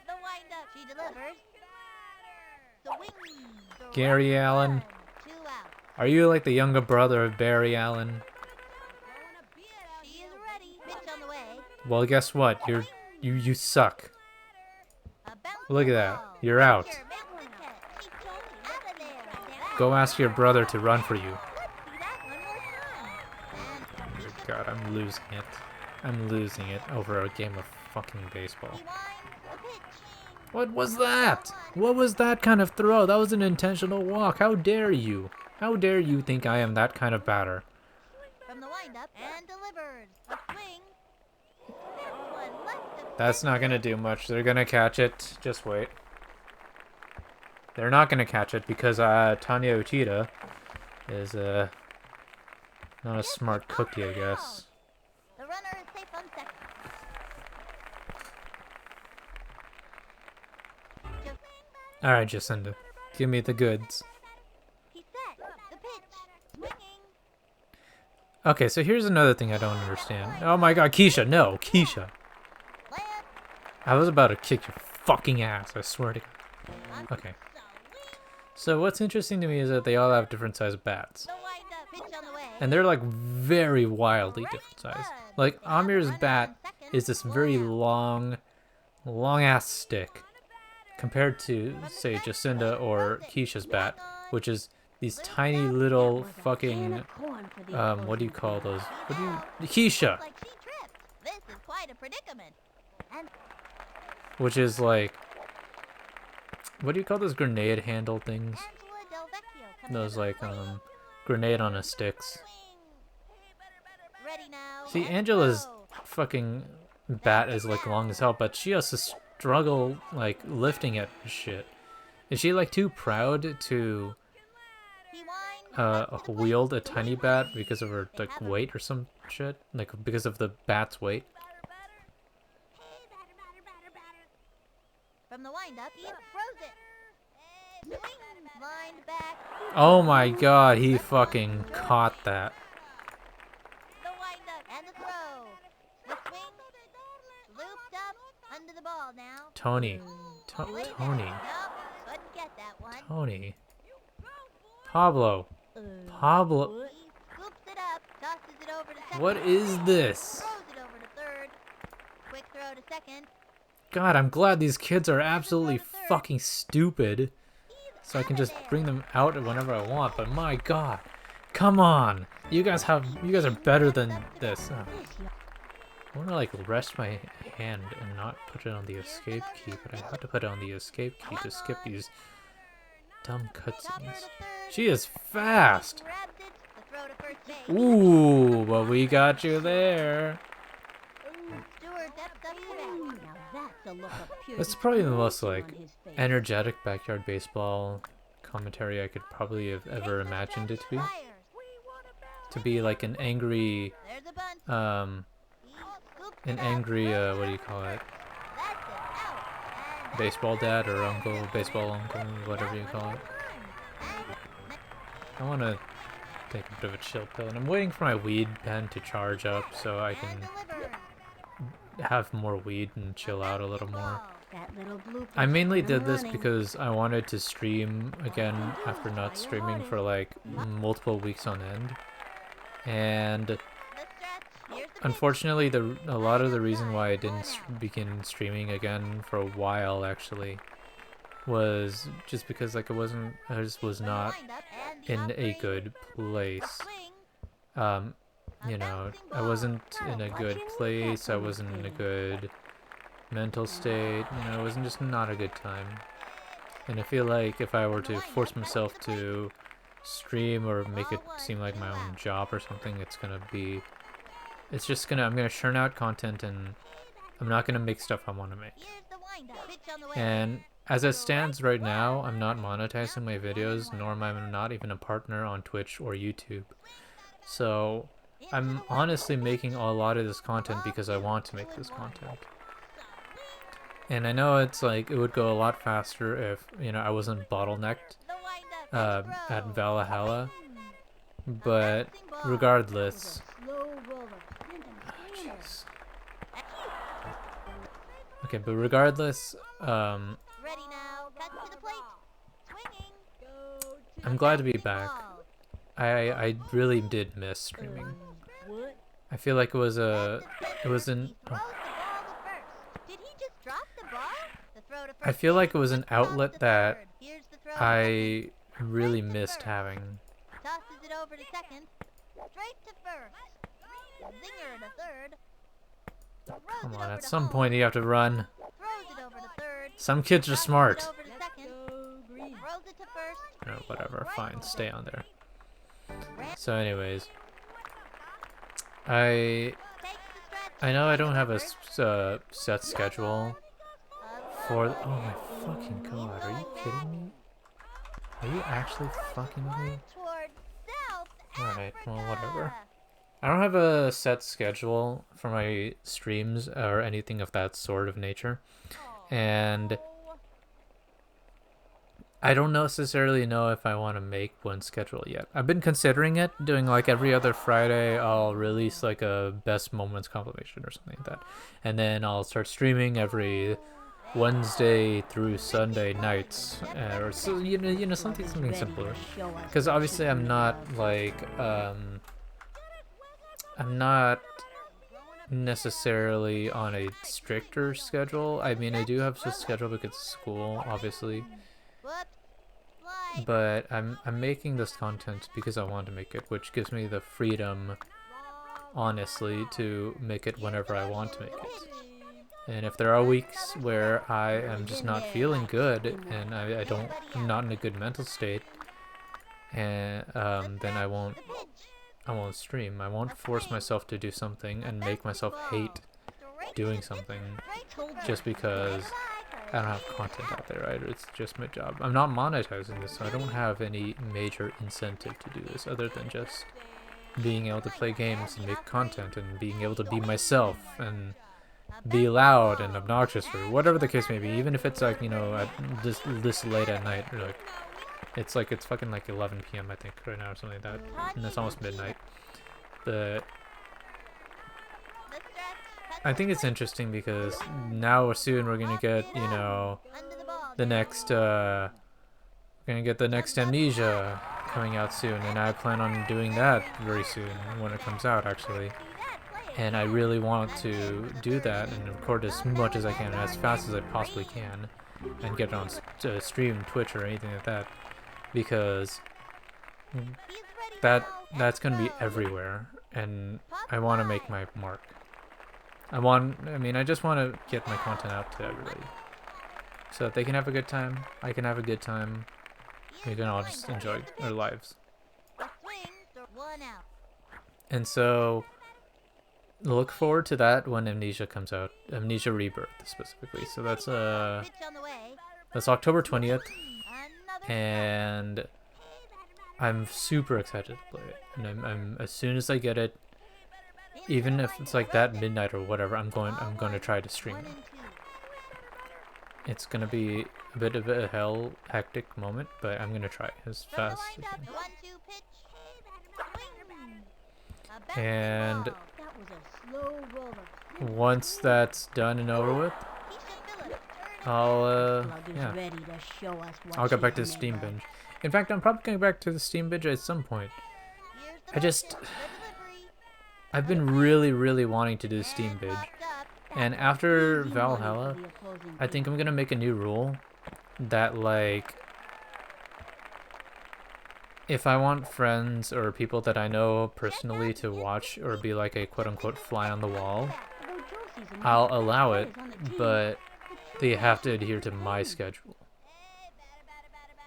The windup. She delivers. Swing. Gary Allen. 2 out. Are you like the younger brother of Barry Allen? She is ready. Pitch on the way. Well, guess what? You suck. A bouncing Look at that. ball. You're out. Pitcher makes the catch. She told me out of there. Go ask your brother to run for you. Let's see that one more time. And Oh god, I'm losing it. I'm losing it over a game of fucking baseball. he winds the pitch. What was that? What was that kind of throw? That was an intentional walk. How dare you? How dare you think I am that kind of batter? From the windup and delivers. A swing. This one left of That's not gonna do much. They're gonna catch it. Just wait. They're not gonna catch it because Tanya Uchida is not a smart cookie, I guess. the runner is safe on second. Just All right, Jacinda, give me the goods. he set. The pitch. Swinging. Okay, so here's another thing I don't understand. Oh my god, Keisha, no, Keisha. Land. I was about to kick your fucking ass, I swear to God. Okay. So what's interesting to me is that they all have different sized bats. The windup. Pitch on the way. And they're like very wildly different size. Like Amir's bat is this very long ass stick compared to say Jacinda or Keisha's bat, which is these tiny little fucking Corn for the what do you call those? What do you Keisha, Like she tripped. This is quite a predicament. And which is like what do you call those grenade handle things? Angela Del Vecchio coming Those in on like swing. grenade on a sticks. Swing. Ready now. See, and Angela's go. fucking bat is like long as hell, but she has to struggle like lifting it and shit. Is she like too proud to He winds up to the plate. wield a tiny bat because of her like weight or some shit? Like because of the bat's weight? From the windup, he throws it. Swing. Lined back. Oh my god, he fucking caught that. The windup and the throw. The swing. Looped up under the ball now. Tony. Way back. Tony. Nope, couldn't get that one. Tony. Pablo. Pablo. He scoops it up, tosses it over to second. What is this? Throws it over to third. Quick throw second. God, I'm glad these kids are absolutely fucking stupid. So I can just bring them out whenever I want, but my god. Come on! You guys are better than this. Oh. I wanna like rest my hand and not put it on the escape key, but I have to put it on the escape key to skip these dumb cutscenes. She is fast! Grabbed it. The throw to first base. Ooh, but we got you there. Stewart, that's up to bat. Now that's a look of pure That's probably the most like determination on his face. energetic backyard baseball commentary I could probably have ever imagined it to be. Fires. To be like an angry, There's a bunt. He scooped an it up. angry, what do you call it? That's it. Out. And Baseball dad or uncle, baseball uncle, whatever you call it. I want to take a bit of a chill pill, and I'm waiting for my weed pen to charge up so I can delivered. have more weed and chill out a little more. Ball. That little blue I mainly picture did this running. because I wanted to stream again after not streaming for like multiple weeks on end. And The stretch. Here's the unfortunately, a lot of the reason why I didn't begin streaming again for a while actually was just because like I just was not windup and the in a offering. good place. Swing. You know, I wasn't in a good place, I wasn't in a good mental state, you know, it wasn't just not a good time. And I feel like if I were to force myself to stream or make it seem like my own job or something, I'm gonna churn out content and I'm not gonna make stuff I want to make. Here's the windup. Pitch on the way. And as it stands right now, I'm not monetizing my videos, nor am I not even a partner on Twitch or YouTube. So I'm honestly making a lot of this content because I want to make this content. And I know it's like, it would go a lot faster if, you know, I wasn't bottlenecked The windup. at Valhalla. But regardless, Slow roller. Sprint and spinner. jeez. Okay, but regardless, Ready now. Cut to the plate. Swinging. I'm glad to be back. Ball. I really did miss streaming. What? I feel like it was an, He throws the ball to first. Did he just drop the ball? The throw to I first feel like base. it was an Toss outlet to that third. Here's the throw to I really missed having. second. Tosses it over to second. Straight to first. Zinger to third. Throws Come it on, over at to some home. point you have to run. Throws it over to third. Some kids are Tosses it smart. over to second. Throws it to first. No, whatever, fine, stay on there. Ran- So anyways, I Takes the stretch. know I don't have a Third. set schedule for. Oh my fucking god! Are you kidding me? Are you actually fucking with me? Toward South Alright, well, whatever. Africa. I don't have a set schedule for my streams or anything of that sort of nature, and I don't necessarily know if I want to make one schedule yet. I've been considering it, doing like every other Friday I'll release like a best moments compilation or something like that. And then I'll start streaming every Wednesday through Sunday nights, or so, you know something simpler. Because obviously I'm not like I'm not necessarily on a stricter schedule. I mean, I do have a schedule because of school, obviously. Whoops. Slide. But I'm making this content because I want to make it, which gives me the freedom, honestly, to make it whenever I want to make it. And if there are weeks where I am just not feeling good and I'm not in a good mental state, and then I won't stream. I won't force myself to do something and make myself hate doing something just because I don't have content out there, right? It's just my job. I'm not monetizing this, so I don't have any major incentive to do this other than just being able to play games and make content and being able to be myself and be loud and obnoxious or whatever the case may be. Even if it's like, you know, at this late at night, or like it's fucking like 11 p.m. I think right now or something like that, and it's almost midnight. But I think it's interesting because now soon we're gonna get, you know, the next we're gonna get the next Amnesia coming out soon, and I plan on doing that very soon when it comes out, actually. and I really want to do that and record as much as I can, as fast as I possibly can, and get it on stream, Twitch, or anything like that, because that's gonna be everywhere, and I want to make my mark. I just want to get my content out to everybody, so that they can have a good time, I can have a good time, we can all just enjoy our lives. And so, look forward to that when Amnesia comes out. Amnesia Rebirth, specifically. So that's October 20th, and I'm super excited to play it. And I'm as soon as I get it, even if it's like that midnight or whatever, I'm going to try to stream it. It's gonna be a bit of a hectic moment, but I'm gonna try as fast as I can. And once that's done and over with, I'll get back to the Steam binge. In fact, I'm probably going back to the Steam binge at some point. I've been really wanting to do the Steam binge, and after Valhalla, I think I'm gonna make a new rule that, like, if I want friends or people that I know personally to watch or be like a quote-unquote fly on the wall, I'll allow it, but they have to adhere to my schedule.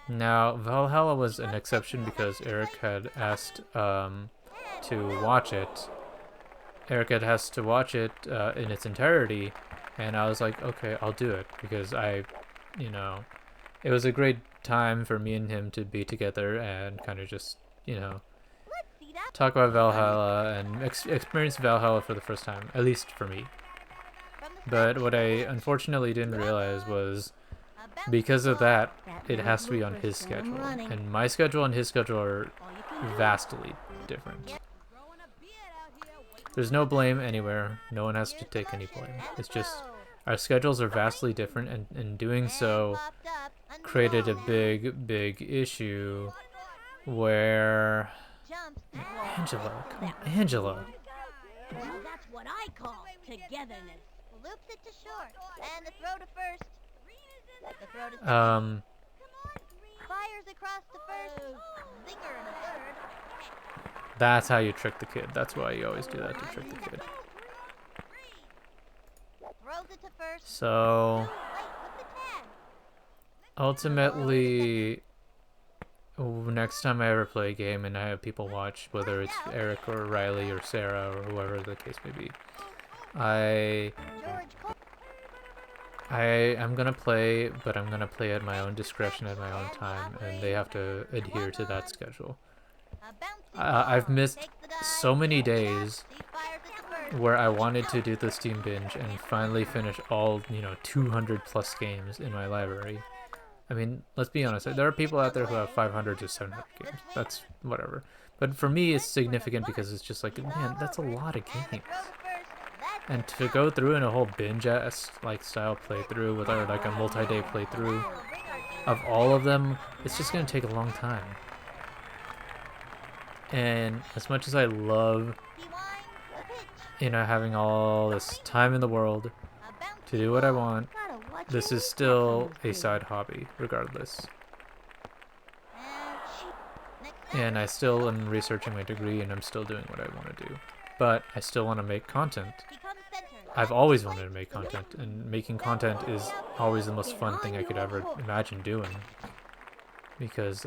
Now, Valhalla was an exception because Eric had asked to watch it. Eric had asked to watch it in its entirety, and I was like, okay, I'll do it, because it was a great time for me and him to be together and kind of just, talk about Valhalla and experience Valhalla for the first time, at least for me. But what I unfortunately didn't realize was, because of that, it has to be on his schedule, and my schedule and his schedule are vastly different. There's no blame anywhere, no one has to take any blame. It's just our schedules are vastly different, and in doing so created a big issue where Angela, Angela. That's what I call togetherness. Loops it to short, and the throw to first. The throw to fires across the first. Zinger in the third. That's how you trick the kid. That's why you always do that, to trick the kid. Throws it to first. So, ultimately, next time I ever play a game and I have people watch, whether it's Eric or Riley or Sarah or whoever the case may be, I'm gonna play, but I'm gonna play at my own discretion at my own time, and they have to adhere to that schedule. I've missed so many days where I wanted to do the Steam binge and finally finish all, 200 plus games in my library. I mean, let's be honest, there are people out there who have 500 to 700 games. That's whatever. But for me, it's significant because it's just like, man, that's a lot of games. And to go through in a whole binge-ass style playthrough with like a multi-day playthrough of all of them, it's just gonna take a long time. And as much as I love, having all this time in the world to do what I want, this is still a side hobby, regardless. And I still am researching my degree, and I'm still doing what I want to do. But I still want to make content. I've always wanted to make content, and making content is always the most fun thing I could ever imagine doing. Because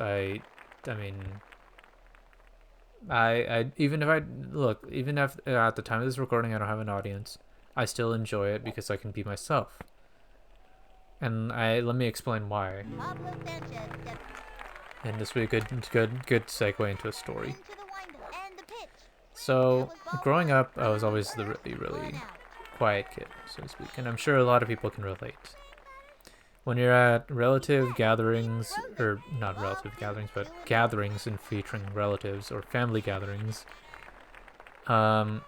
even if at the time of this recording I don't have an audience, I still enjoy it because I can be myself. And let me explain why. And this will be a good segue into a story. So, growing up, I was always the really quiet kid, so to speak, and I'm sure a lot of people can relate. When you're at relative gatherings, or not relative gatherings, but gatherings and featuring relatives or family gatherings, a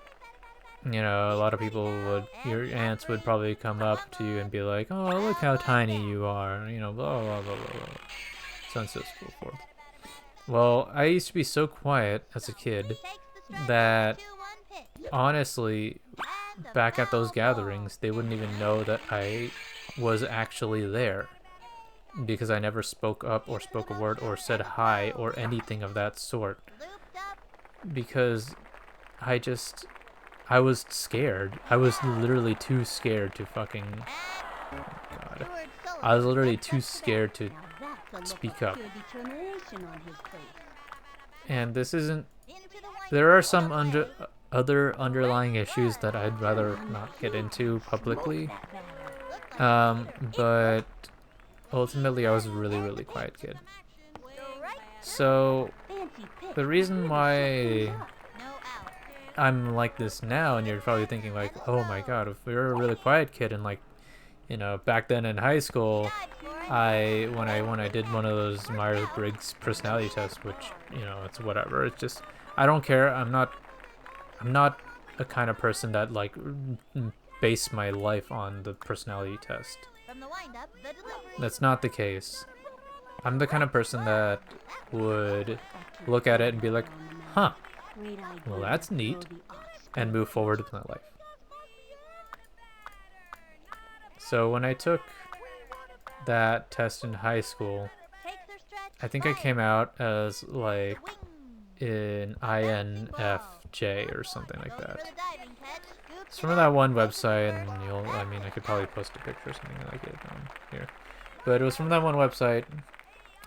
lot of people your aunts would probably come up to you and be like, oh, look how tiny you are, blah, blah, blah, blah, blah, so on and so forth. Well, I used to be so quiet as a kid that honestly, And a back at those foul ball. gatherings, they wouldn't even know that I was actually there because I never spoke up or spoke a word or said hi or anything of that sort Looped up. because I was scared. I was literally too scared to fucking, And God. Stuart Sullivan I was literally steps too up to bat. scared to Now that's a look speak of up. pure determination on his face. And this isn't, Into the windup. there are some Play. other underlying issues that I'd rather not get into publicly. That batter. Looked like a But ultimately I was a really, really quiet kid. strike. So Fancy pitch. the reason why No out. I'm like this now, and you're probably thinking like, oh my god, if you're a really quiet kid and like, you know, back then in high school, Dive for it. when I did one of those Myers-Briggs personality tests, which, you know, it's whatever. It's just I don't care. I'm not a kind of person that like base my life on the personality test. From the windup, the delivery. That's not the case. I'm the kind of person that would look at it and be like, huh, Great idea well, that's to neat, throw the off and move forward with my life. So when I took that test in high school, Takes her stretch. I think I came out as like Wing. in INFJ or something like Goes that. for the diving catch. Scoops It's it from up. that one website, and I mean, I could probably post a picture or something like it on here. But it was from that one website,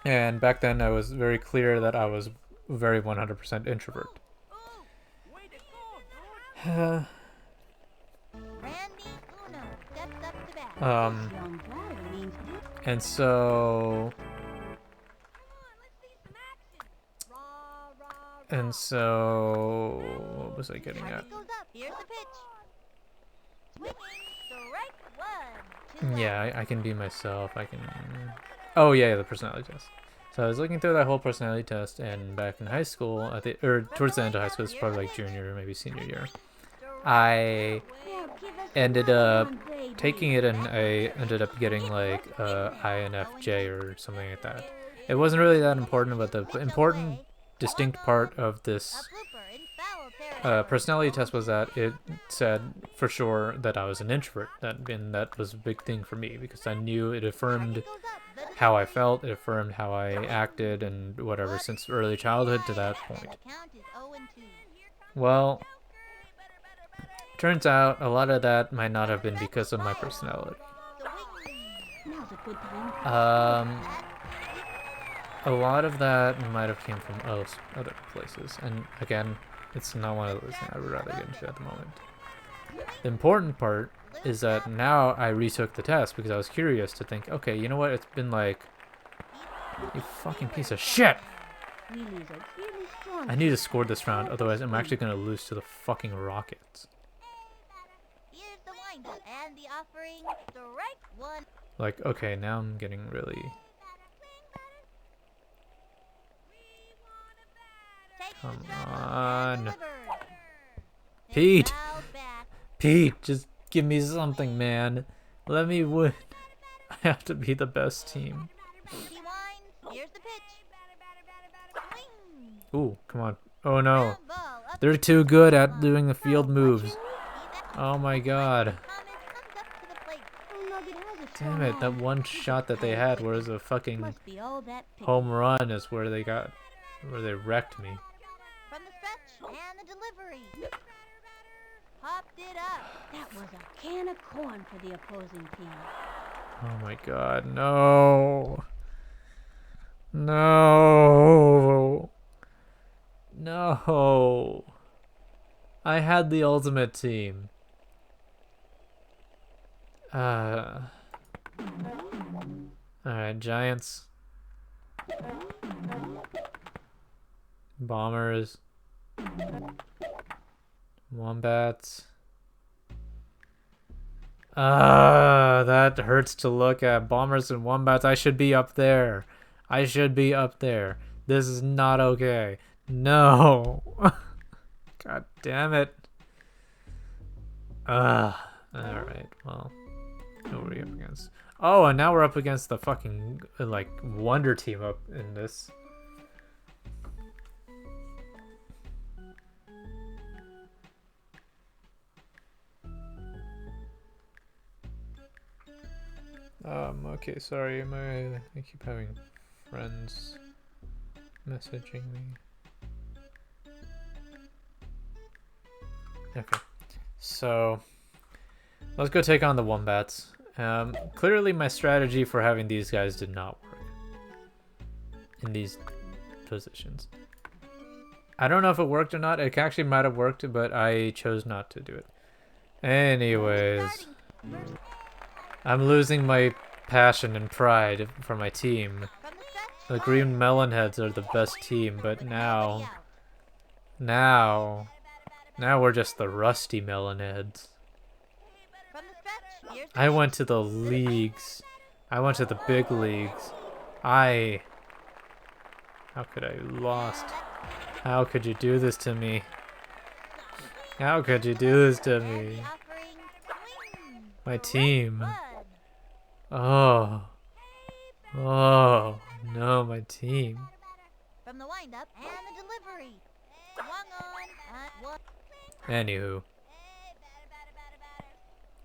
and back then I was very clear that I was very 100% introvert. Randy Uno steps up to bat. young batter means And so, what was I getting at? Target goes up. Here's the pitch. Swinging. Strike one. Yeah, I can be myself. I can. Oh yeah, the personality test. So I was looking through that whole personality test, and back in high school, or towards the end of high school, it's probably like junior or maybe senior year, I ended up taking it, and I ended up getting like INFJ or something like that. It wasn't really that important, but the important, distinct part of this A blooper in foul territory. personality test was that it said for sure that I was an introvert. That was a big thing for me because I knew it affirmed Goes up. The how I felt, it affirmed how I acted and whatever since early childhood to that point. The count is 0-2. Well, turns out a lot of that might not have been because of my personality. The wing. now's a good time. A lot of that might have came from other places, and again, it's not one of those things I would rather get into at the moment. The important part is that now I retook the test because I was curious to think, okay, you know what? It's been like, you fucking piece of shit. Wheelies are really strong. I need to score this round, otherwise I'm actually gonna lose to the fucking Rockets. Here's the windup and the offering. Strike one. Like, okay, now I'm getting really. Takes Come the stretch on. and delivers. It's Pete! fouled back. Pete, just give me something, man. Let me win. I have to be the best team. He winds. Here's the pitch. Swing. Ooh, come on. Oh no. Ground ball up They're the too good at doing the foul. field moves. He's Oh my god. Thomas comes up to the plate. Oh, Nugget has a Damn strong it, that arm. one shot that they had was a fucking Must be all that picky. home run is where they wrecked me. From the stretch and the delivery. Popped it up. That was a can of corn for the opposing team. Oh my god, no. No. No. I had the ultimate team. Alright, Giants. Bombers. Wombats. That hurts to look at. Bombers and Wombats. I should be up there. I should be up there. This is not okay. No. God damn it. Alright, well. Who are we up against? Oh, and now we're up against the fucking, like, Wonder Team up in this. Okay, sorry, I keep having friends messaging me. Okay, so let's go take on the wombats. Clearly my strategy for having these guys did not work in these positions. I don't know if it worked or not. It actually might have worked, but I chose not to do it. Anyways, I'm losing my passion and pride for my team. The green melonheads are the best team, but now we're just the rusty melonheads. I went to the leagues. I went to the big leagues. How could I lost? How could you do this to me? How could you do this to me? My team. Oh. Oh, no, my team. From the wind-up and the delivery. Anywho.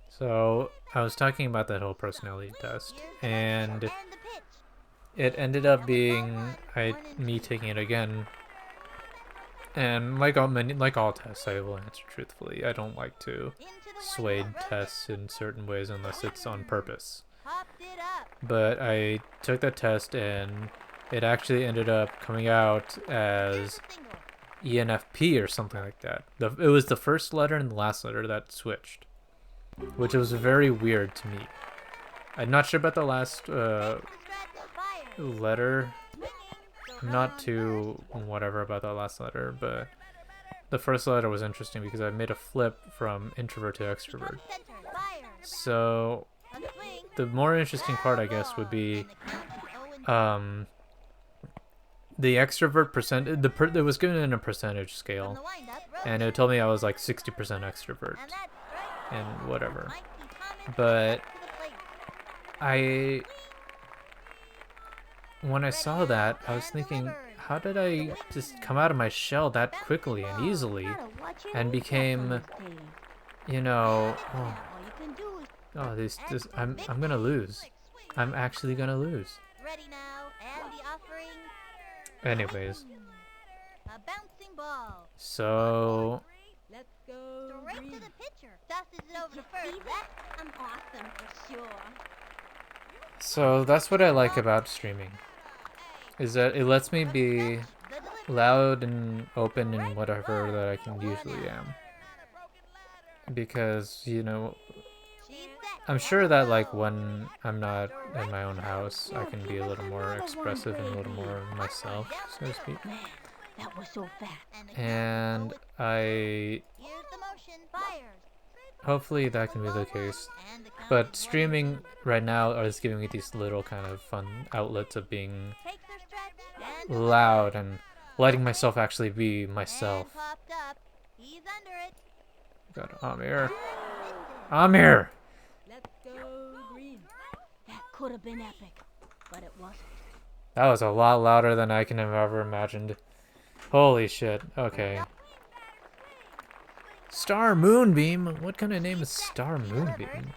So, I was talking about that whole personality test, and it ended up being me taking it again. And like all tests, I will answer truthfully. I don't like to sway tests in certain ways unless it's on purpose. But I took that test and it actually ended up coming out as ENFP or something like that. It was the first letter and the last letter that switched, which was very weird to me. I'm not sure about the last letter. I'm not too whatever about that last letter, but the first letter was interesting because I made a flip from introvert to extrovert. So the more interesting part, I guess, would be the extrovert percent. It was given in a percentage scale, and it told me I was like 60% extrovert and whatever. But when I saw that, I was thinking, how did I just come out of my shell that quickly and easily and became, you know, I'm gonna lose. I'm actually gonna lose. Anyways, so Let's go. Straight to the pitcher. Dusted it over to first. I'm awesome for sure. So that's what I like about streaming, is that it lets me be loud and open and whatever that I can usually am. Because, you know, I'm sure that like when I'm not in my own house, I can be a little more expressive and a little more myself, so to speak. That was so fast. And hopefully that can be the case. But streaming right now is giving me these little kind of fun outlets of being loud and letting myself actually be myself. Got Amir. Amir! Let's go green. That could have been epic, but it wasn't. That was a lot louder than I can have ever imagined. Holy shit. Okay. Star Moonbeam? What kind of name is Star Moonbeam?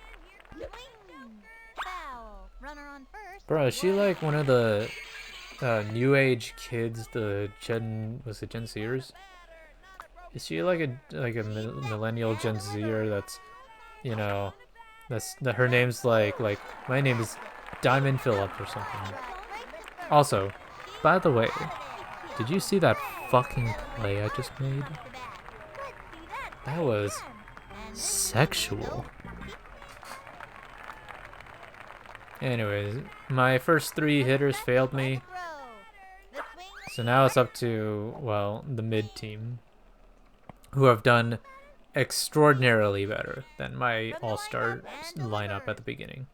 Bro, is she like one of the new age kids, the Gen Zers? Is she like a millennial Gen Zer that's, you know, that her name's like my name is Diamond Phillip or something. Also, by the way, did you see that fucking play I just made? That was sexual. Anyways, my first 3 hitters failed me. So now it's up to, well, the mid team, who have done extraordinarily better than my all-star lineup at the beginning.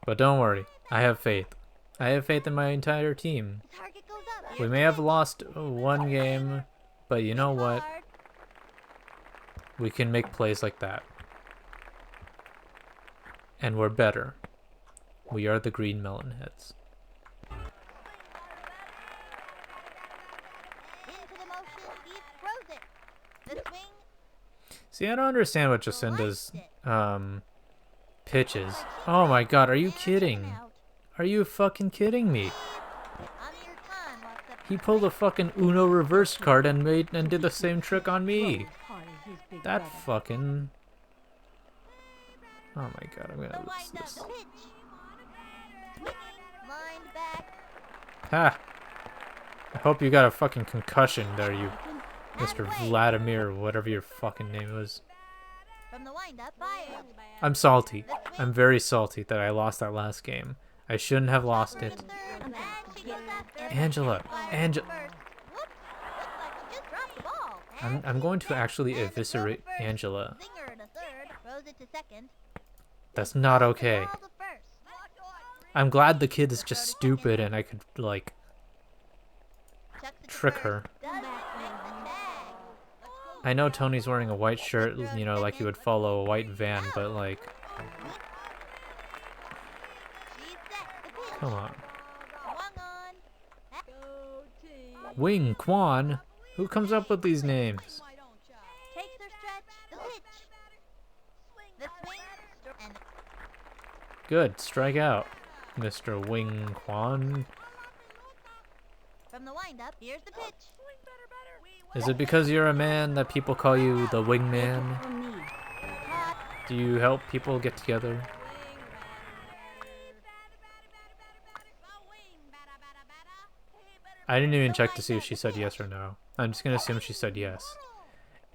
But don't worry, I have faith. I have faith in my entire team. We may have lost 1 game, but you know what? We can make plays like that. And we're better. We are the green melonheads. See, I don't understand what Jacinda's pitch is. Oh my god, are you kidding? Are you fucking kidding me? He pulled a fucking Uno reverse card and did the same trick on me. That fucking... Oh my god, I'm gonna lose this. Ha! I hope you got a fucking concussion there, you Mr. Vladimir, whatever your fucking name was. I'm salty. I'm very salty that I lost that last game. I shouldn't have lost it. Angela! I'm going to actually eviscerate Angela. That's not okay. I'm glad the kid is just stupid and I could, like, trick her. I know Tony's wearing a white shirt, you know, like he would follow a white van, but, like... Come on. Wing Quan? Who comes up with these names? Good, strike out, Mr. Wing Quan. From the wind-up, here's the pitch. Is it because you're a man that people call you the wingman? Do you help people get together? I didn't even check to see if she said yes or no. I'm just gonna assume she said yes.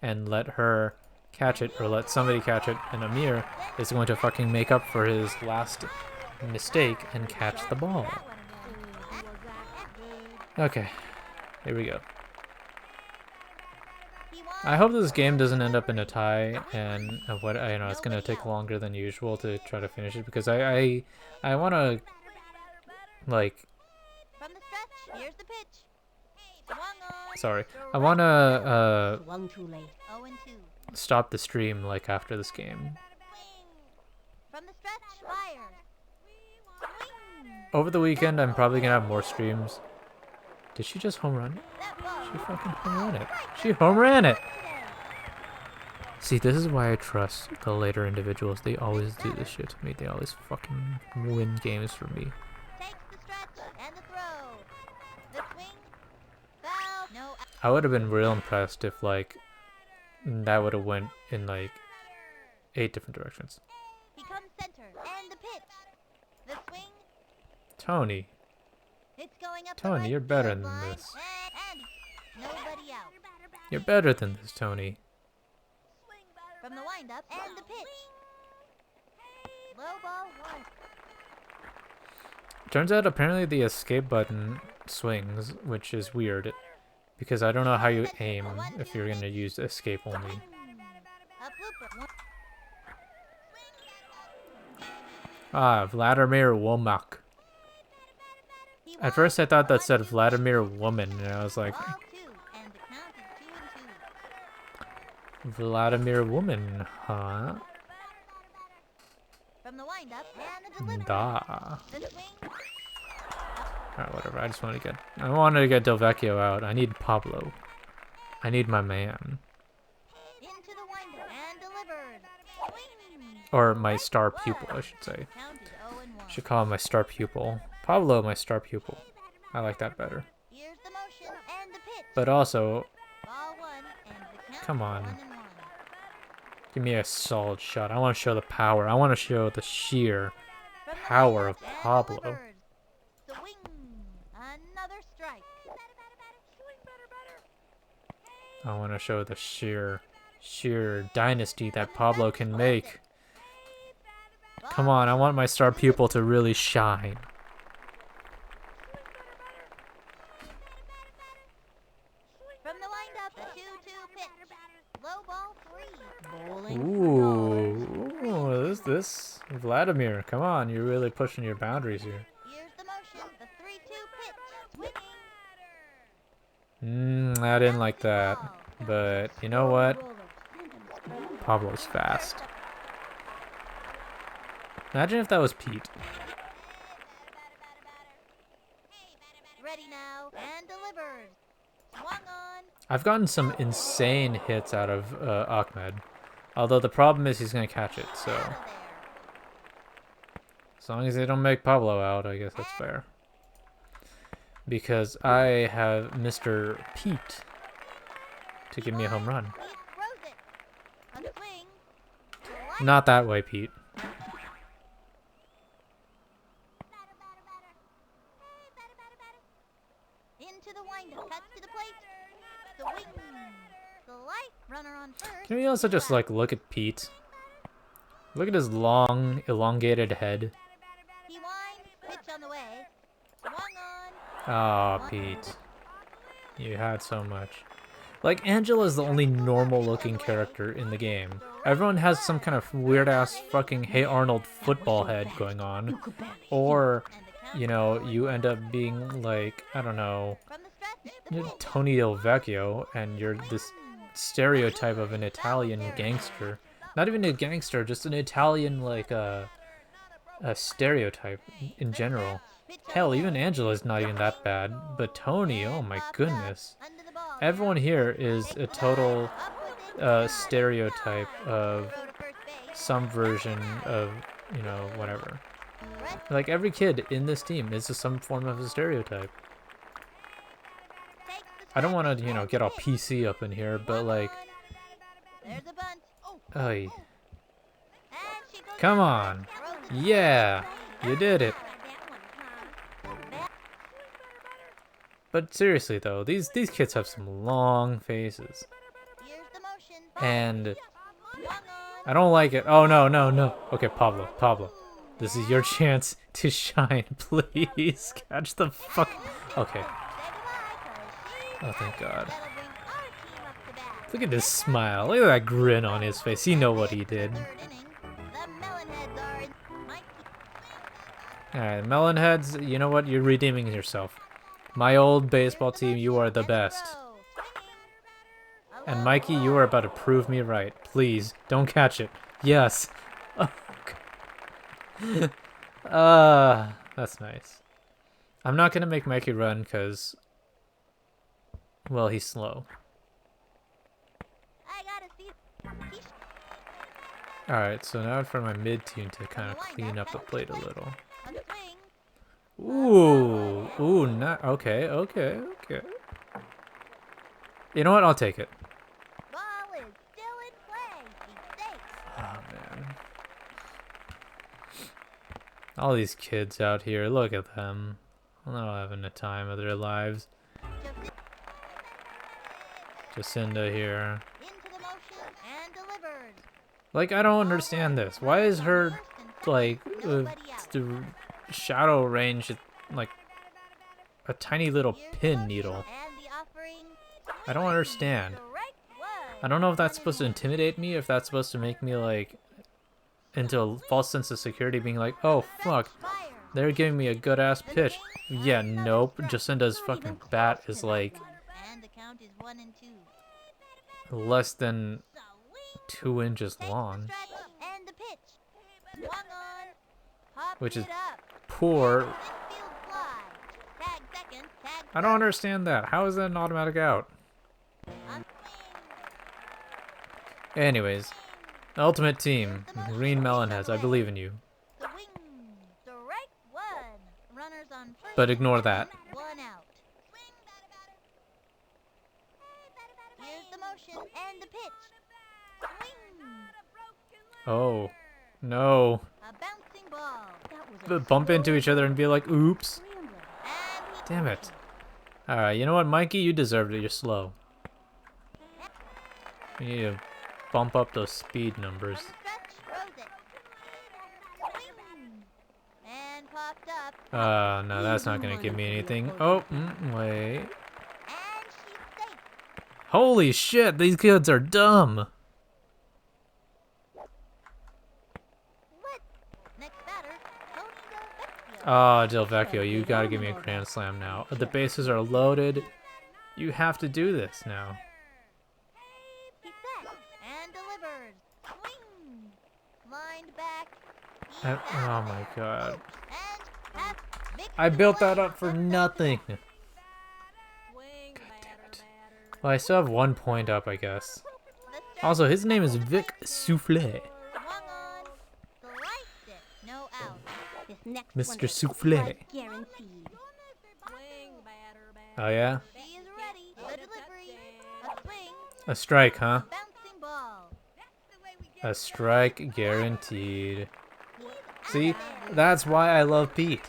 And let her catch it, or let somebody catch it, and Amir is going to fucking make up for his last mistake and catch the ball. Okay, here we go. I hope this game doesn't end up in a tie, and what I know it's gonna take longer than usual to try to finish it, because I want to, like, sorry, I want to stop the stream like after this game. Over the weekend, I'm probably gonna have more streams. Did she just home run it? She fucking home ran it. She home ran it! See, this is why I trust the later individuals. They always do this shit to me. They always fucking win games for me. I would have been real impressed if, like, that would have went in, like, 8 different directions. Tony. Tony, you're better than this. You're better than this, Tony. From the wind-up and the pitch. Low ball 1. Turns out apparently the escape button swings, which is weird, because I don't know how you aim if you're gonna use escape only. Ah, Vladimir Womack. At first I thought that said Vladimir Woman, and I was like, Vladimir Woman, huh? Da. Alright, whatever. I wanted to get Del Vecchio out. I need Pablo. I need my man. Or my star pupil, I should say. Should call him my star pupil. Pablo, my star pupil. I like that better. But also, come on. Give me a solid shot. I want to show the power. I want to show the sheer power of Pablo. I want to show the sheer dynasty that Pablo can make. Come on, I want my star pupil to really shine. From the wind-up, 2-2 pitch. Low ball 3. Ooh, this Vladimir, come on, you're really pushing your boundaries here. Here's the motion, the 3-2 pitch. I didn't like that, but you know what? Pablo's fast. Imagine if that was Pete. Ready now and delivers. Swung on. I've gotten some insane hits out of Ahmed. Although the problem is he's gonna catch it, so Out of there. as long as they don't make Pablo out, I guess that's fair. Because I have Mr. Pete to give me a home run. Pete throws it. On the swing. Right. Not that way, Pete. Batter, batter. Hey, batter. Into the windup. Cuts to the plate. The wing. The light. Runner on first. Can we also just like look at Pete? Look at his long, elongated head. He winds. Pitch on the way. Swung on. Ah, Pete. You had so much. Like, Angela's the only normal-looking character in the game. Everyone has some kind of weird-ass fucking Hey Arnold football head going on. Or, you know, you end up being like, I don't know, From the stretch. The you're pitch. Tony Del Vecchio, and you're this stereotype of an Italian gangster. Not even a gangster, just an Italian, like, a stereotype in general. Hell, even Angela's not even that bad. But Tony, oh my goodness. Under the ball. Everyone here is a total stereotype of Throw to first base. some version of, you know, whatever. Rest. Like, every kid in this team is just some form of a stereotype. Takes the I don't strike. want to, you know, get all PC up in here, but, like, There's a bunt. oy, And she goes come down. on. Throws it. Yeah, you did it. Bat. But seriously, though, these kids have some long faces. Here's the motion. And Swung on. I don't like it. Oh, no. Okay, Pablo. This is your chance to shine, please. Catch the fuck. Okay. Say goodbye, 'cause she Oh, thank God. that'll bring our team up to bat. Look at his smile. Look at that grin on his face. He know what he did. Third inning. The Melonheads are in. Mikey. Alright, Melonheads, you know what? You're redeeming yourself. My old baseball team, you are the best. And Mikey, you are about to prove me right. Please, don't catch it. Yes. That's nice. I'm not gonna make Mikey run because, well, he's slow. I gotta see. He's Alright, so now for my mid team to kind of clean up the plate a little. on the swing. Ooh, not okay. You know what? I'll take it. Ball is still in play. He's safe. Oh man. All these kids out here, look at them. They're not having the time of their lives. Jacinda here. Into the motion and delivered. Like, I don't understand this. Why is her, like, Nobody out. the shadow range like a tiny little pin needle? And the offering. I don't understand. Strike one. I don't know if that's supposed to intimidate me, if that's supposed to make me, like, into a false sense of security, being like, oh, fuck, Fire. they're giving me a good-ass pitch. Yeah, nope. Jacinda's fucking bat is, like, And the count is 1 and 2. less than Swing. 2 inches Takes long. the strike and the pitch. Swung on. Popped Which is it up. poor. Infield fly. Tag second. Tag I don't understand that. How is that an automatic out? on Anyways, Ultimate Team, Green Melonheads, I believe in you. the wing. Strike one. Runners on first. But ignore that. One out. Here's the motion and the pitch. Swing. Oh, no. A bouncing ball. But bump into each other and be like, oops. And he Damn it. Alright, you know what, Mikey? You deserved it. You're slow. You need to bump up those speed numbers. from the stretch throws it. Swing. And popped up. No, that's not gonna give me anything. Oh, wait. And she's safe. Holy shit, these kids are dumb. What? Next batter, Tony Del Vecchio. Oh, Del Vecchio, you gotta give me a grand slam now. The bases are loaded. You have to do this now. He's set and delivered. Swing. Lined back. He's Oh out. my god. And pass. Victory I built that away up for from the nothing. Swing, Well, I still have 1 point up, I guess. stretch Also, his name is Vic Souffle. Swung on. Sliced it. No out. This next Mr. one is Souffle. strike guaranteed. Oh yeah? She is ready. The delivery. A swing. A strike, huh? Bouncing ball. A strike guaranteed. See? That's why I love Pete.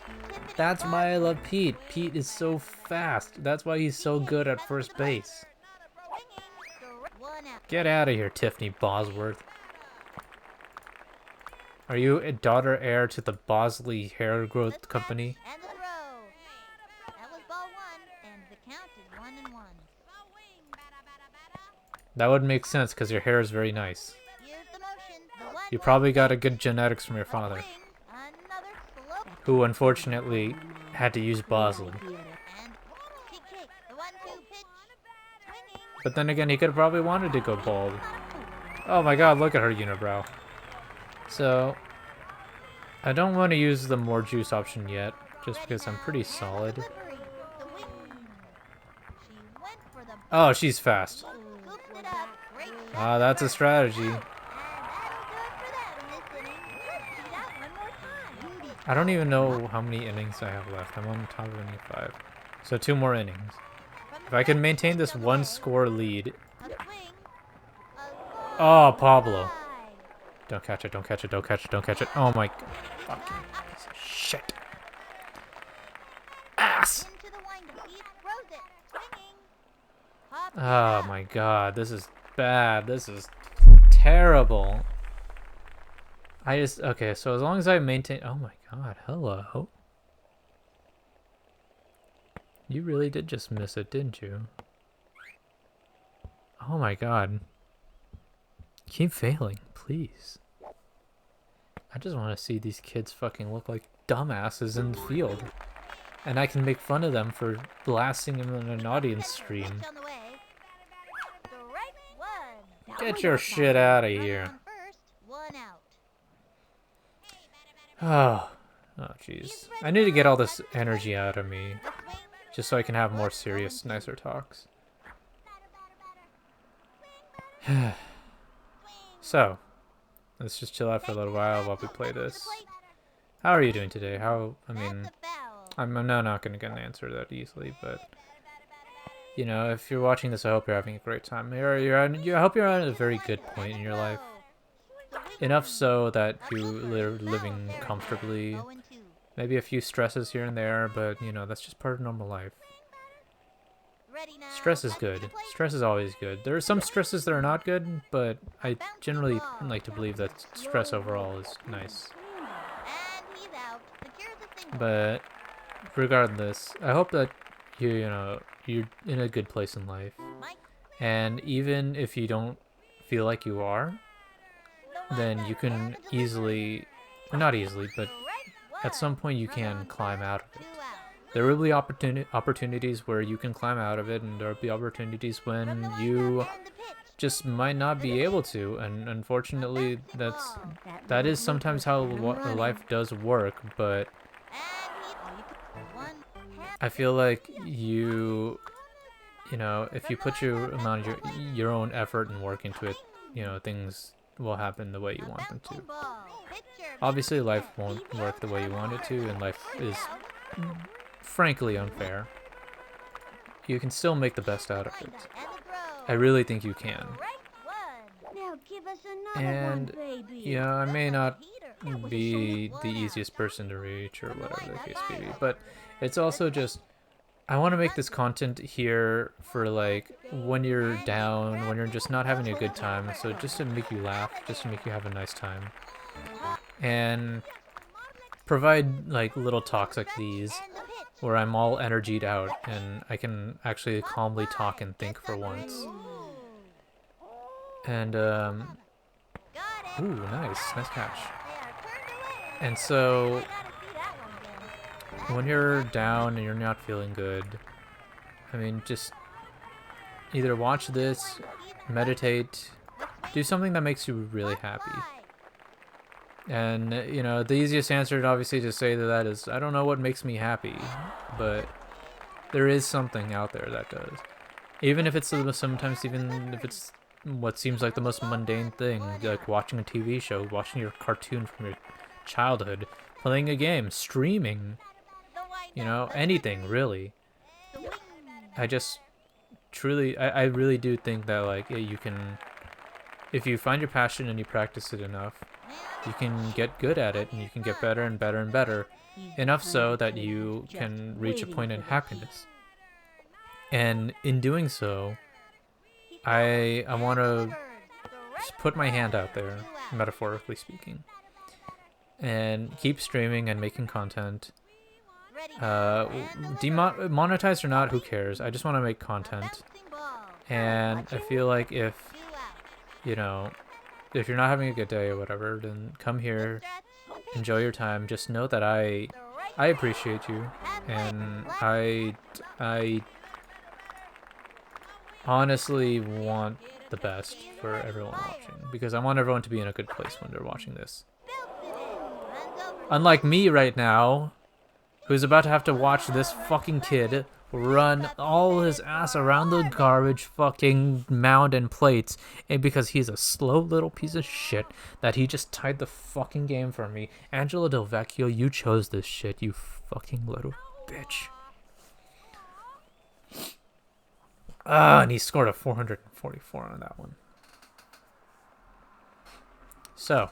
That's why I love Pete. Pete is so fast. That's why he's so good at first base. One out. Get out of here, Tiffany Bosworth. Are you a daughter heir to the Bosley Hair Growth Company? And the throw. That was ball one, and the count is 1-1. That would make sense because your hair is very nice. Here's the motion. The one You probably got a good genetics from your father, swing. Another slow. who unfortunately had to use Bosley. And kick, kick. The 1-2 pitch. Swinging. But then again, he could have probably wanted to go bald. Oh my god, look at her unibrow. So, I don't want to use the more juice option yet, just because I'm pretty solid. Delivery. The wing. She went for the Oh, she's fast. scooped it up. Great shot. Ah, that's a strategy. And that'll do it for them this inning. She's out one more time. I don't even know how many innings I have left. I'm on top of inning 5. So 2 more innings. If I can maintain this 1-score lead. A swing. A Oh, Pablo. fly. Don't catch it, don't catch it, don't catch it, don't catch it. Oh my fucking piece of shit. Ass! Into the windup. He throws it. Swinging. Pop it Oh up. my god, this is bad. This is terrible. Okay, so as long as I maintain, oh my god, hello. You really did just miss it, didn't you? Oh my god. Keep failing, please. I just want to see these kids fucking look like dumbasses in the field. And I can make fun of them for blasting them in an audience stream. Pitch on the way. Strike one. Get your shit out of here. On first. One out. Oh, jeez. I need to get all this energy out of me, The swing. just so I can have more serious, nicer talks. So, let's just chill out for a little while we play this. How are you doing today? I mean, That's a foul. I'm not gonna get an answer that easily, but you know, if you're watching this, I hope you're having a great time. I hope you're at a very good point in your life. Enough so that you're living comfortably. 0-2. Maybe a few stresses here and there, but you know, that's just part of normal life. Ready now. Stress is Touch to good. the plate. Stress is always good. There are some stresses that are not good, but I generally like to believe that stress overall is nice. And he's out. Secures a single. But regardless, I hope that you're in a good place in life. Mike. And even if you don't feel like you are, then you can easily, or not easily, but at some point you can climb out of it. 2 out. There will be opportunities where you can climb out of it, and there will be opportunities when you And the pitch. just might not be able to, and unfortunately that is sometimes how life does work. But And he one half. I feel like you know, if you put your own effort and work into it, you know, things will happen the way you want them to. Bouncing ball. Pitcher. Obviously life won't work the way you want it to, and life is frankly unfair. You can still make the best out of it. And the throw. I really think you can. Right one. Now give us another And one, baby. yeah, I may not Heater. be the easiest person to reach or whatever the case may be, but it's also just, I want to make this content here for like when you're down, when you're just not having a good time, so just to make you laugh, just to make you have a nice time, and provide like little talks like these And the pitch. where I'm all energied out and I can actually calmly talk and think for once. And Got it. ooh, nice catch. They are turned away. And so I gotta see that one again. when you're down and you're not feeling good, I mean, just either watch this, meditate, do something that makes you really happy. And, you know, the easiest answer to obviously to say to that is, I don't know what makes me happy, but there is something out there that does. Even if it's sometimes even if it's what seems like the most mundane thing, like watching a TV show, watching your cartoon from your childhood, playing a game, streaming, you know, anything really. I just truly, I really do think that like you can, if you find your passion and you practice it enough, you can get good at it and you can get better and better and better, enough so that you can reach a point in happiness. And in doing so, I want to put my hand out there, metaphorically speaking, and keep streaming and making content. Monetized or not, who cares? I just want to make content. And I feel like if, you know, if you're not having a good day or whatever, then come here, enjoy your time. Just know that I appreciate you, and I honestly want the best for everyone watching, because I want everyone to be in a good place when they're watching this. Unlike me right now, who's about to have to watch this fucking kid run all his ass around the garbage fucking mound and plates, and because he's a slow little piece of shit that he just tied the fucking game for me. Angelo Del Vecchio, you chose this shit, you fucking little bitch. And he scored a 444 on that one. So,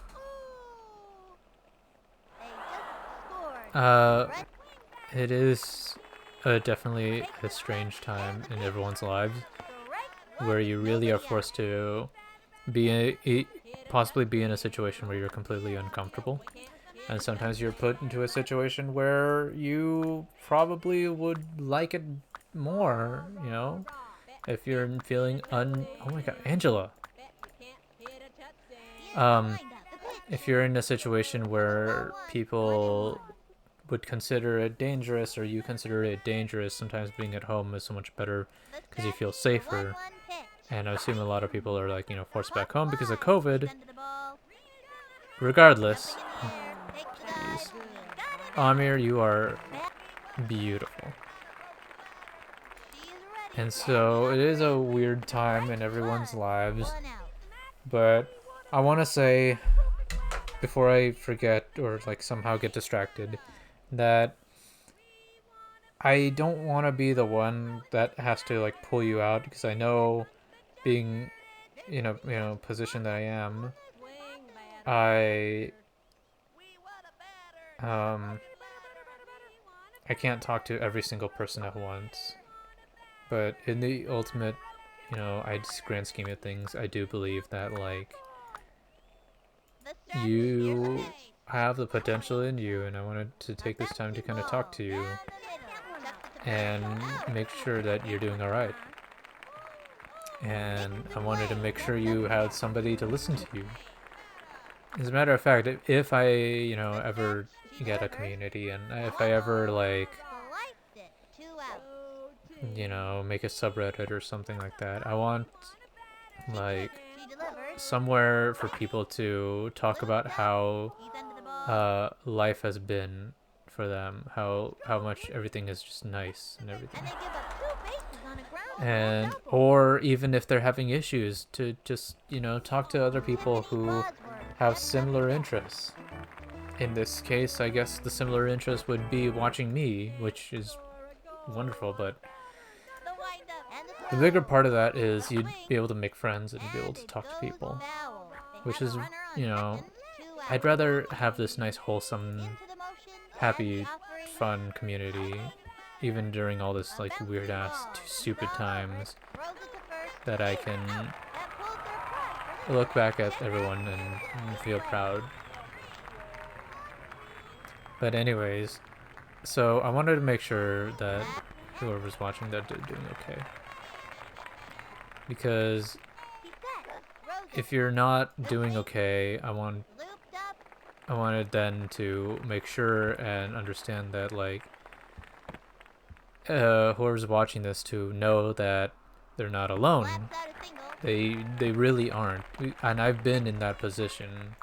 it is definitely a strange time in everyone's lives where you really are forced to possibly be in a situation where you're completely uncomfortable. And sometimes you're put into a situation where you probably would like it more, you know? If you're feeling oh my god, Angela. If you're in a situation where people would consider it dangerous, or you consider it dangerous, sometimes being at home is so much better because you feel safer. And I assume a lot of people are like, you know, forced back home because of COVID. Regardless, please, Amir, you are beautiful. And so it is a weird time in everyone's lives, but I want to say, before I forget or like somehow get distracted, that I don't want to be the one that has to like pull you out, because I know, being in a position that I am, I can't talk to every single person at once. But in the ultimate, you know, grand scheme of things, I do believe that, like, you have the potential in you, and I wanted to take this time to kind of talk to you and make sure that you're doing alright. And I wanted to make sure you had somebody to listen to you. As a matter of fact, if I, you know, ever get a community, and if I ever, like, you know, make a subreddit or something like that, I want, like, somewhere for people to talk about how life has been for them, how much everything is just nice and everything. And or even if they're having issues, to just, you know, talk to other people who have similar interests. In this case, I guess the similar interest would be watching me, which is wonderful, but the bigger part of that is you'd be able to make friends and be able to talk to people, which is, you know, I'd rather have this nice, wholesome, happy, fun community, even during all this, like, weird-ass, stupid times, that I can look back at everyone and feel proud. But anyways, so I wanted to make sure that whoever's watching that they're doing okay. Because if you're not doing okay, I wanted then to make sure and understand that, like, whoever's watching this to know that they're not alone. They really aren't. And I've been in that position.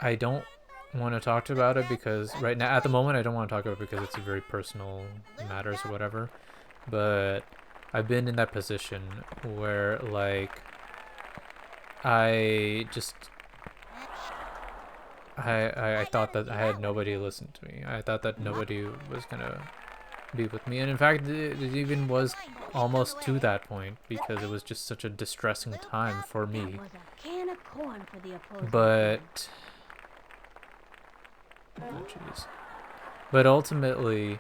I don't want to talk about it because right now, at the moment, I don't want to talk about it because it's a very personal matters or whatever. But I've been in that position where like I just I thought that I had nobody to listen to me. I thought that nobody was gonna be with me, and in fact it even was almost to that point because it was just such a distressing time for me. That was a can of corn for the opposing team. But oh, jeez. But ultimately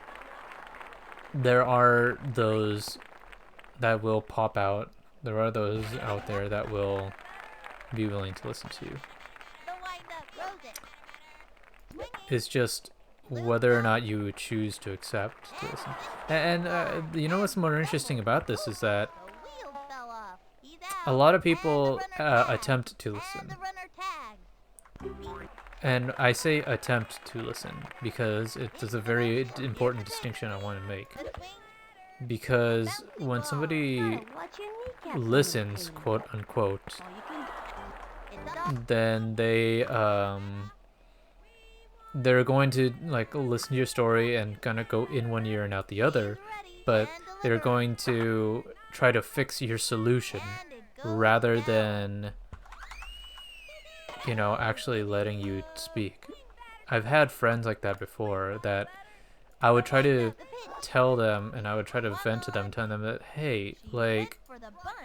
there are those that will pop out. There are those out there that will be willing to listen to you. The wind-up, rose it. Swing it. It's just whether or not you choose to accept to listen. And you know what's more interesting about this is that The wheels fell off. He's a out. lot of And the people runner tags. attempt to And listen. the runner tags. And I say attempt to listen because it's a very important distinction I want to make. The swing. Because when somebody Oh, watch your kneecaps, listens, Miss quote unquote, Queen. Oh, you can It's up. then they're going to like listen to your story and kind of go in one ear and out the other, but they're going to try to fix your solution And it goes rather down. than, you know, actually letting you speak. I've had friends like that before that I would try to The pitch. tell them and I would try to vent to them, telling them that, hey, She like, went for the bunt.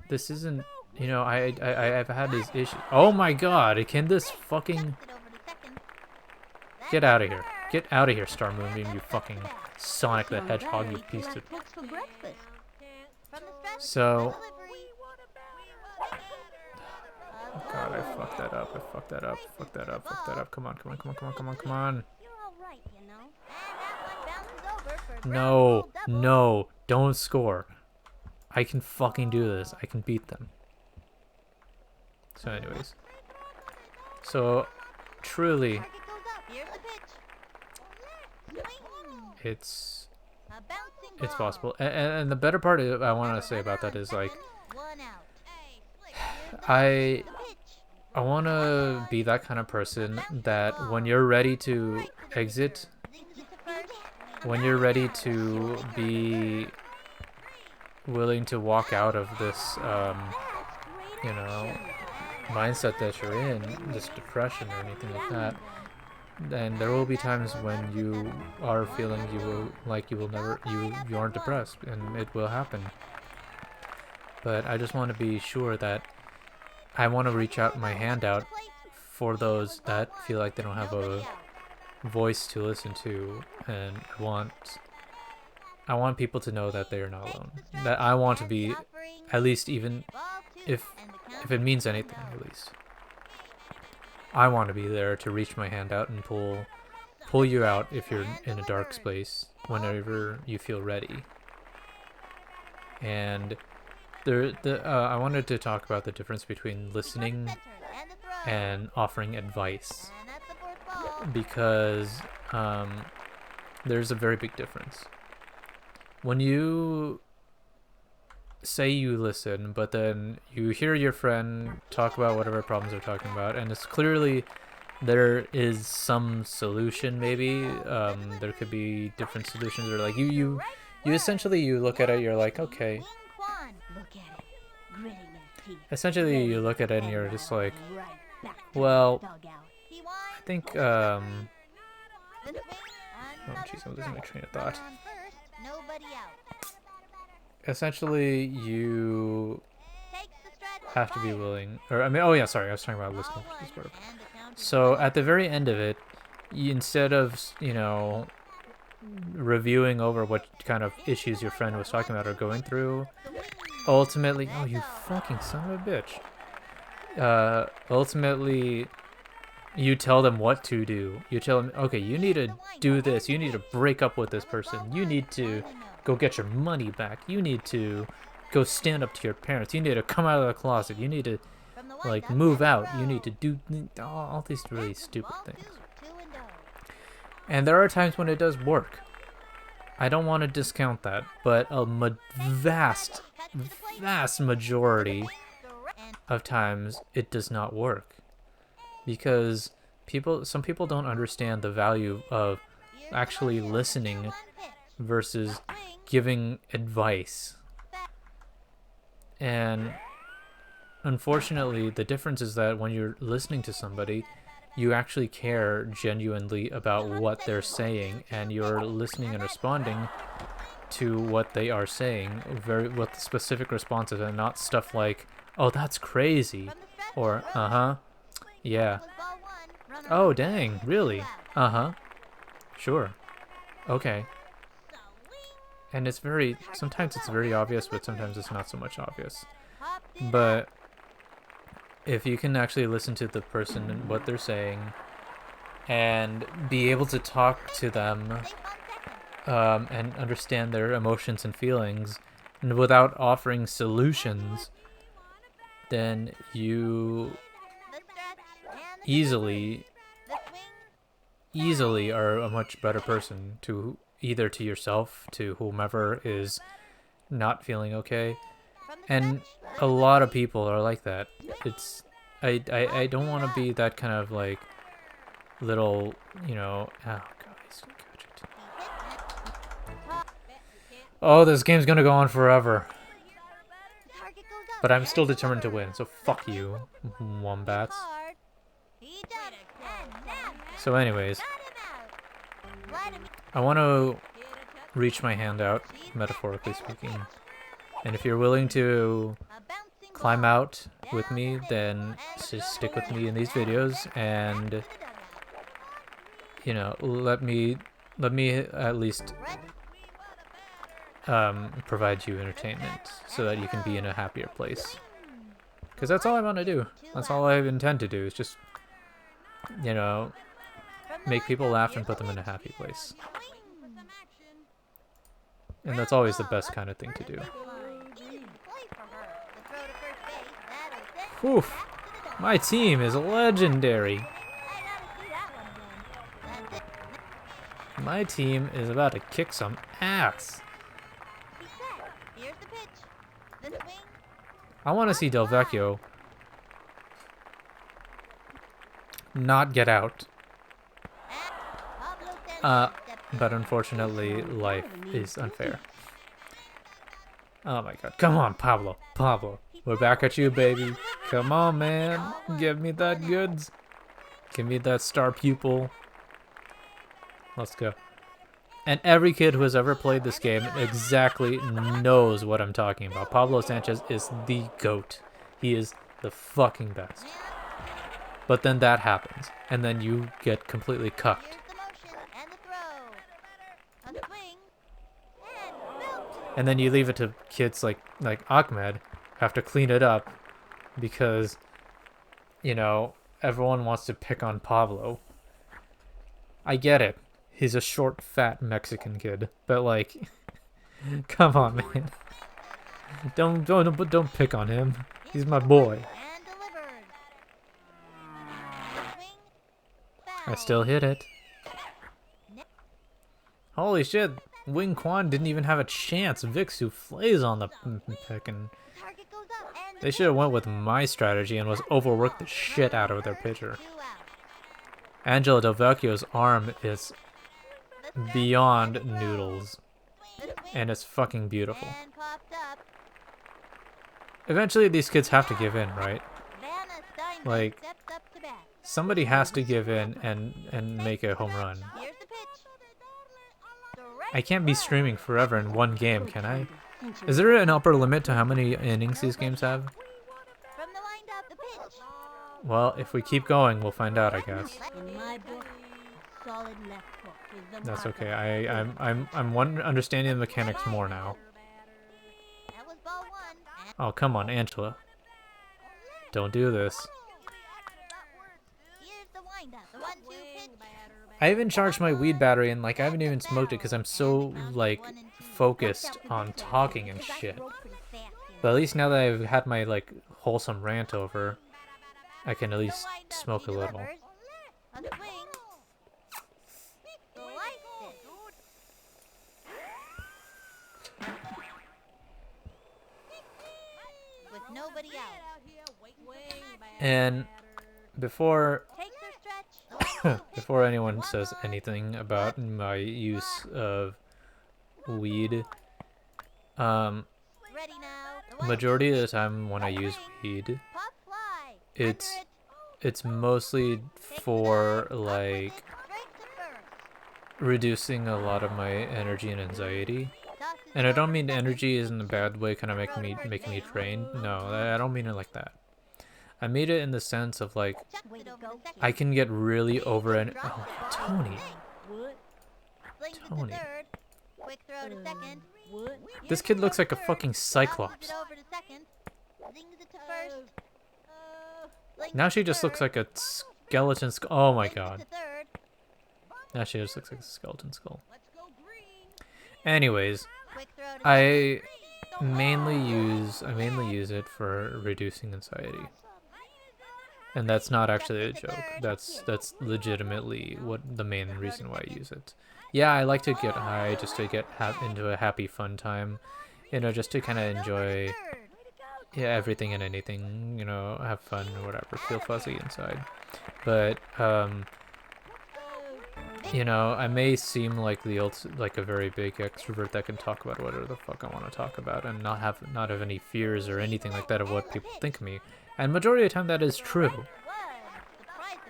this isn't, you know, I've had these issues. Oh my god, can this fucking Chucks it over to second. get That's out of for here. her. Get out of here, Star Moonbeam, you fucking Sonic the Young Hedgehog, guy you used to piece like of... books for breakfast. From the stretch. So, Delivery. god, I fucked that up. I fucked that up. Fucked that up. Fucked that up. Come on, come on, come on, come on, come on, come on. You're all right, you know. And that one bounces over for a ground No, rule double. no, don't score. I can fucking do this. I can beat them. So anyways. So, truly, Target goes up. Here's the pitch. Swing. it's A bouncing it's ball. possible. And the better part I want to say about that is like, One out. Here's the I pitch. I want to be that kind of person that when you're ready to exit, Zings it to first. when you're ready to be willing to walk out of this, you know, mindset that you're in, this depression or anything like that, then there will be times when you are feeling you aren't depressed, and it will happen. But I just want to be sure that I want to reach out my hand out for those that feel like they don't have a voice to listen to, and I want people to know that they are not alone. That I want to be, at least, even if it means anything, at least. I want to be there to reach my hand out and pull you out if you're in a dark space whenever you feel ready. And I wanted to talk about the difference between listening and offering advice, because there's a very big difference. When you say you listen, but then you hear your friend talk about whatever problems they're talking about, and it's clearly there is some solution, maybe there could be different solutions, or like you essentially you look at it, you're like, okay, Look at it, gritting his teeth. essentially you look at it and you're just like, Right back to well, the dugout. I think oh jeez, I'm losing my train of thought. Nobody out. Essentially you Takes the stretch. have to be willing, or I mean, oh yeah, sorry, I was talking about listening. So at the very end of it, instead of, you know, reviewing over what kind of issues your friend was talking about or going through, ultimately, oh, you fucking son of a bitch. Ultimately, you tell them what to do. You tell them, okay, you need to do this. You need to break up with this person. You need to go get your money back. You need to go stand up to your parents. You need to come out of the closet. You need to, like, move out. You need to do all these really stupid things. And there are times when it does work. I don't want to discount that, but a vast majority of times it does not work, because some people don't understand the value of actually listening versus giving advice. And unfortunately, the difference is that when you're listening to somebody, you actually care genuinely about what they're saying, and you're listening and responding to what they are saying, with specific responses, and not stuff like, "Oh, that's crazy," or "Uh-huh, yeah, oh, dang, really? Uh-huh, sure, okay." And it's sometimes it's very obvious, but sometimes it's not so much obvious. But if you can actually listen to the person and what they're saying, and be able to talk to them, and understand their emotions and feelings, and without offering solutions, then you easily are a much better person, to either to yourself, to whomever is not feeling okay. And a lot of people are like that. It's I don't want to be that kind of like little, you know, oh guys, oh, this game's gonna go on forever. But I'm still determined to win, so fuck you, wombats. So anyways, I want to reach my hand out, metaphorically speaking. And if you're willing to climb out with me, then just stick with me in these videos, and, you know, let me at least provide you entertainment so that you can be in a happier place. Because that's all I want to do. That's all I intend to do, is just, you know, make people laugh and put them in a happy place. And that's always the best kind of thing to do. Oof. My team is legendary. My team is about to kick some ass. I want to see Del Vecchio not get out. But unfortunately, life is unfair. Oh my god. Come on, Pablo. Pablo. We're back at you, baby. Come on, man. Give me that goods. Give me that star pupil. Let's go. And every kid who has ever played this game exactly knows what I'm talking about. Pablo Sanchez is the GOAT. He is the fucking best. But then that happens, and then you get completely cucked. And then you leave it to kids like Ahmed, have to clean it up because, you know, everyone wants to pick on Pablo. I get it. He's a short, fat Mexican kid, but like, come on, man. Don't pick on him. He's my boy. I still hit it. Holy shit. Wing Quan didn't even have a chance. Vic Souffle's on the pickin'. They should have went with my strategy and was overworked the shit out of their pitcher. Angelo Del Vecchio's arm is beyond noodles. And it's fucking beautiful. Eventually these kids have to give in, right? Like, somebody has to give in and make a home run. I can't be streaming forever in one game, can I? Is there an upper limit to how many innings these games have? Well, if we keep going, we'll find out, I guess. That's okay. I'm understanding the mechanics more now. Oh, come on, Angela. Don't do this. I haven't charged my weed battery and like I haven't even smoked it because I'm so like focused on talking and shit. But at least now that I've had my like wholesome rant over, I can at least smoke a little. And before anyone says anything about my use of weed, majority of the time when I use weed, Puff fly. it's Under it. it's mostly for like Straight to first. reducing a lot of my energy and anxiety. Tosses And it I don't over to mean second. energy is in a bad way, kind of making me drained. No, I don't mean it like that. I made it in the sense of like Chucks it over to second. I can get really over and Drops oh, the ball. Tony, What? Slings it Tony. to third. Quick throw to second. What? This kid looks like a fucking Tosses cyclops. it over to second. Zings it to first. Slings Now it she to just looks third. like a skeleton skull. Oh my Slings it god. to third. Now she just looks like a skeleton skull. Let's go green. Anyways, Quick throw to I second. mainly use it for reducing anxiety. And that's not actually a joke. That's legitimately what the main reason why I use it. Yeah, I like to get high just to get into a happy fun time, you know, just to kind of enjoy Third. everything and anything, you know, have fun or whatever, feel fuzzy inside. But you know, I may seem like like a very big extrovert that can talk about whatever the fuck I want to talk about and not have any fears or anything like that of what people think of me. And majority of the time that is true.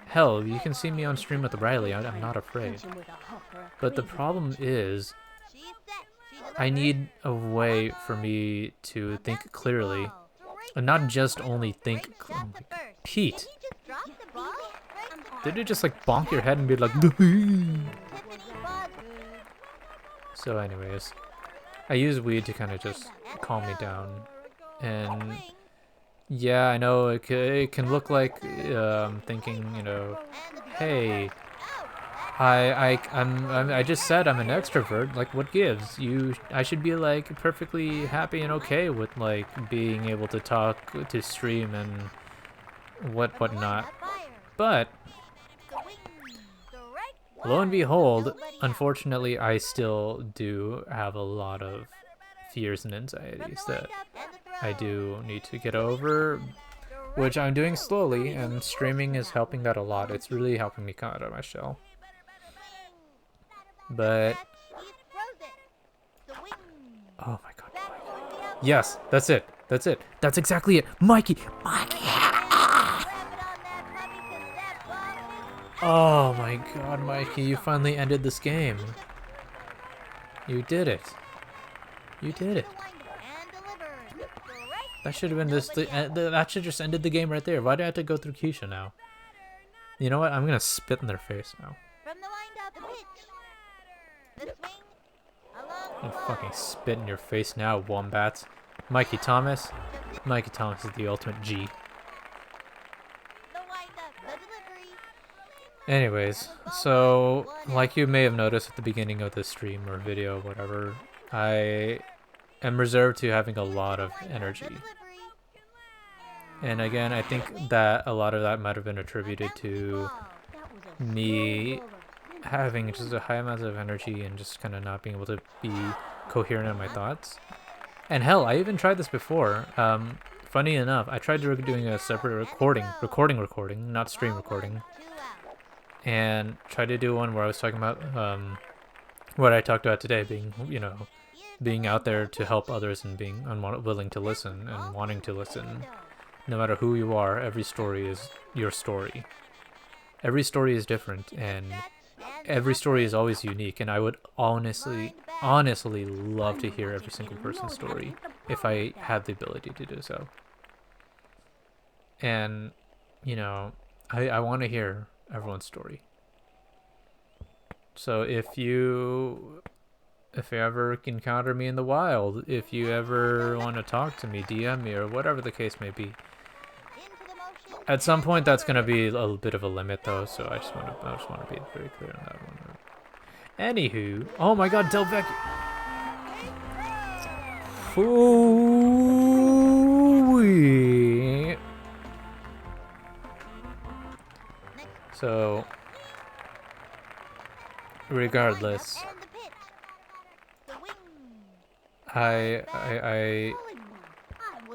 Hell, you can see me on stream with Riley. I'm not afraid. Punch him with a hook or a But the crazy problem is She's set. She I delivers. need a way for me to think clearly and not just only think. Oh my God. Pete, Did he just drop the ball? did you just like bonk your head and be like? Tiffany Bud. So, anyways, I use weed to kind of just calm me down, and Swing. yeah, I know it can look like thinking, you know, And the throw. hey, Out. I just said I'm an extrovert. Like, what gives? I should be like perfectly happy and okay with like being able to talk, to stream, and whatnot. But lo and behold, unfortunately, I still do have a lot of fears and anxieties that I do need to get over, which I'm doing slowly, and streaming is helping that a lot. It's really helping me come out of my shell. But oh my god. Yes, that's it. That's it. That's exactly it. Mikey. Oh my god, Mikey, you finally ended this game. You did it. You did it. That should have been that should just ended the game right there. Why do I have to go through Keisha now? You know what? I'm gonna spit in their face now. From the wind-up pitch. The swing. Along I'm the gonna fucking wall. spit in your face now, wombats. Mikey Thomas. Mikey Thomas is the ultimate G. The wind-up. The delivery. Anyways, so like you may have noticed at the beginning of the stream or video, whatever, I am reserved to having a lot of energy. The delivery. And again, I think that a lot of that might have been attributed to That was a me slow roller. having just a high amount of energy and just kind of not being able to be coherent in my thoughts. And hell, I even tried this before. Funny enough, I tried doing a separate recording, not stream recording, 2 out. and tried to do one where I was talking about what I talked about today, being, you know, being out there to help others and being willing to listen and wanting to listen. No matter who you are, every story is your story. Every story is different, and every story is always unique, and I would honestly love to hear every single person's story if I had the ability to do so. And, you know, I want to hear everyone's story. So if you ever encounter me in the wild, if you ever want to talk to me, DM me, or whatever the case may be. Into the motion. At some point, that's gonna be a little bit of a limit, though. So I just want to be very clear on that one. Anywho, oh my God, Del Vecchio. Ooh-wee. So, regardless, And the pitch. The wing. I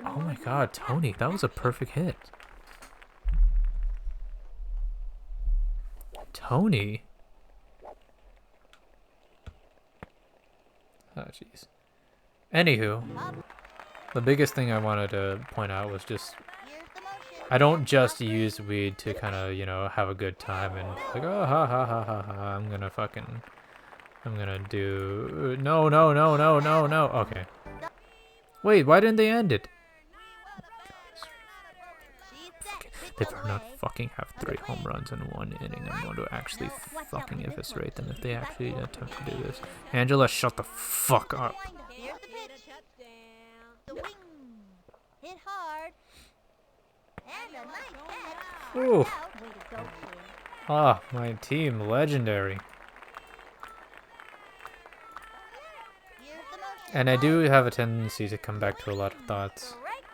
oh my God, Tony, that was a perfect hit. Tony. Oh jeez. Anywho, the biggest thing I wanted to point out was just Here's the motion. I don't just use weed to kind of, you know, have a good time and like, oh, ha, ha, ha, ha, ha. I'm gonna do... No, no, no, no, no, no. Okay. Wait, why didn't they end it? She's set. They Pitch better not away. fucking have 3 home runs in 1 inning. I'm going to actually fucking eviscerate them if they actually attempt to do this. Angela, shut the fuck up. Here's the pitch. The wing. Hit hard. And a nice catch. Ooh. Out. Way to go, kid. Ah, my team, legendary. Here's the motion. And I do have a tendency to come back to a lot of thoughts, Strike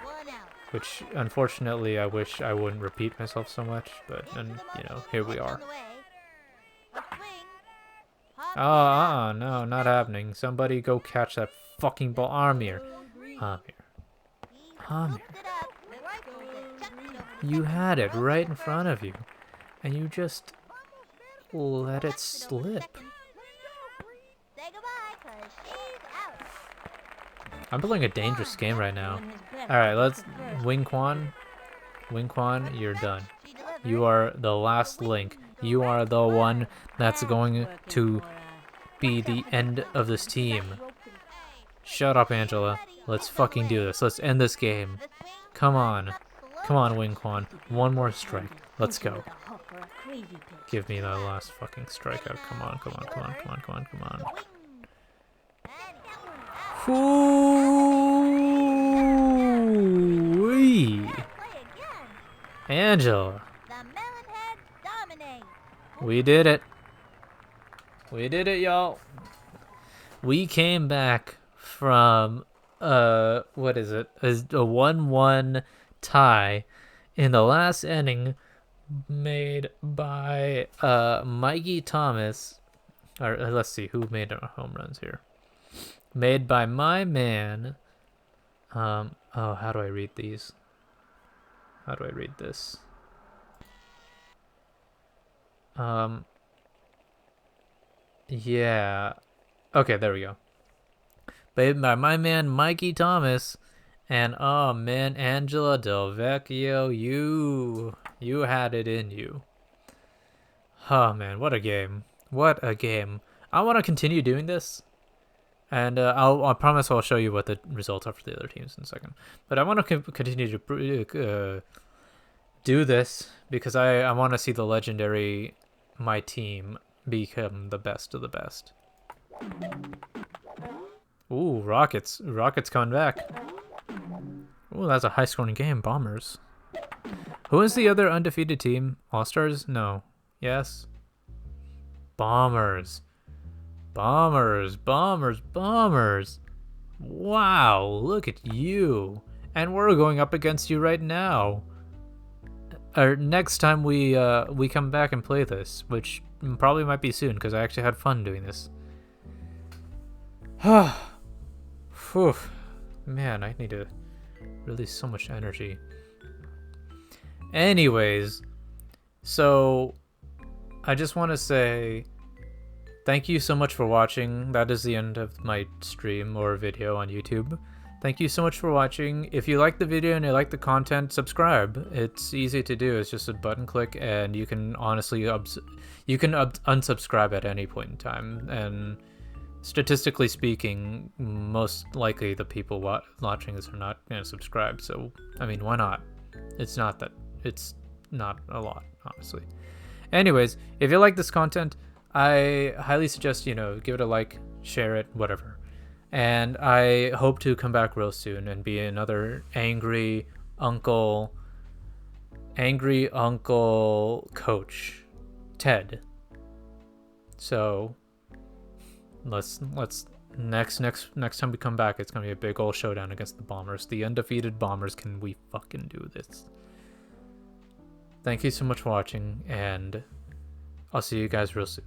one out. which unfortunately I wish I wouldn't repeat myself so much, but, and, you know, here we are. No, not happening. Somebody go catch that fucking ball. Amir. You had it right in front of you, and you just let it slip. Say goodbye, 'cause she's out. I'm playing a dangerous game right now. Alright, let's... Wing Quan, you're done. She delivered. You are the last link. You are the one that's going to be the end of this team. Shut up, Angela. Let's fucking do this. Let's end this game. The swing Come on. up Come slow. on, Wing Quan. One more strike. Let's go. A hook or a crazy pitch. Give me that last fucking strikeout. Come on, come on, come on, come on, come on, come on. Wing. And out. Hoo-wee. Play again. Angela. The Melonheads dominate. We did it. We did it, y'all. We came back from what is it? A 1-1 tie in the last inning made by Mikey Thomas. Or let's see who made our home runs here. Made by my man. Oh, how do I read these? How do I read this? Yeah. Okay, there we go. By my man Mikey Thomas, and oh man, Angela Del Vecchio, you had it in you. Oh man, what a game! What a game! I want to continue doing this, and I promise I'll show you what the results are for the other teams in a second. But I want to continue to do this because I want to see the legendary my team become the best of the best. Ooh, Rockets coming back. Ooh, that's a high-scoring game. Bombers. Who is the other undefeated team? All-Stars? No. Yes. Bombers. Bombers. Wow, look at you. And we're going up against you right now. Or next time we come back and play this, which probably might be soon because I actually had fun doing this. Whew. Man, I need to release so much energy. Anyways, so I just want to say thank you so much for watching. That is the end of my stream or video on YouTube. Thank you so much for watching. If you like the video and you like the content, subscribe. It's easy to do. It's just a button click, and you can honestly unsubscribe at any point in time. And statistically speaking, most likely the people watching this are not going to subscribe. So, I mean, why not? It's not a lot, honestly. Anyways, if you like this content, I highly suggest, give it a like, share it, whatever. And I hope to come back real soon and be another angry uncle coach, Ted. So let's next time we come back, it's gonna be a big old showdown against the Bombers. The undefeated Bombers. Can we fucking do this? Thank you so much for watching, and I'll see you guys real soon.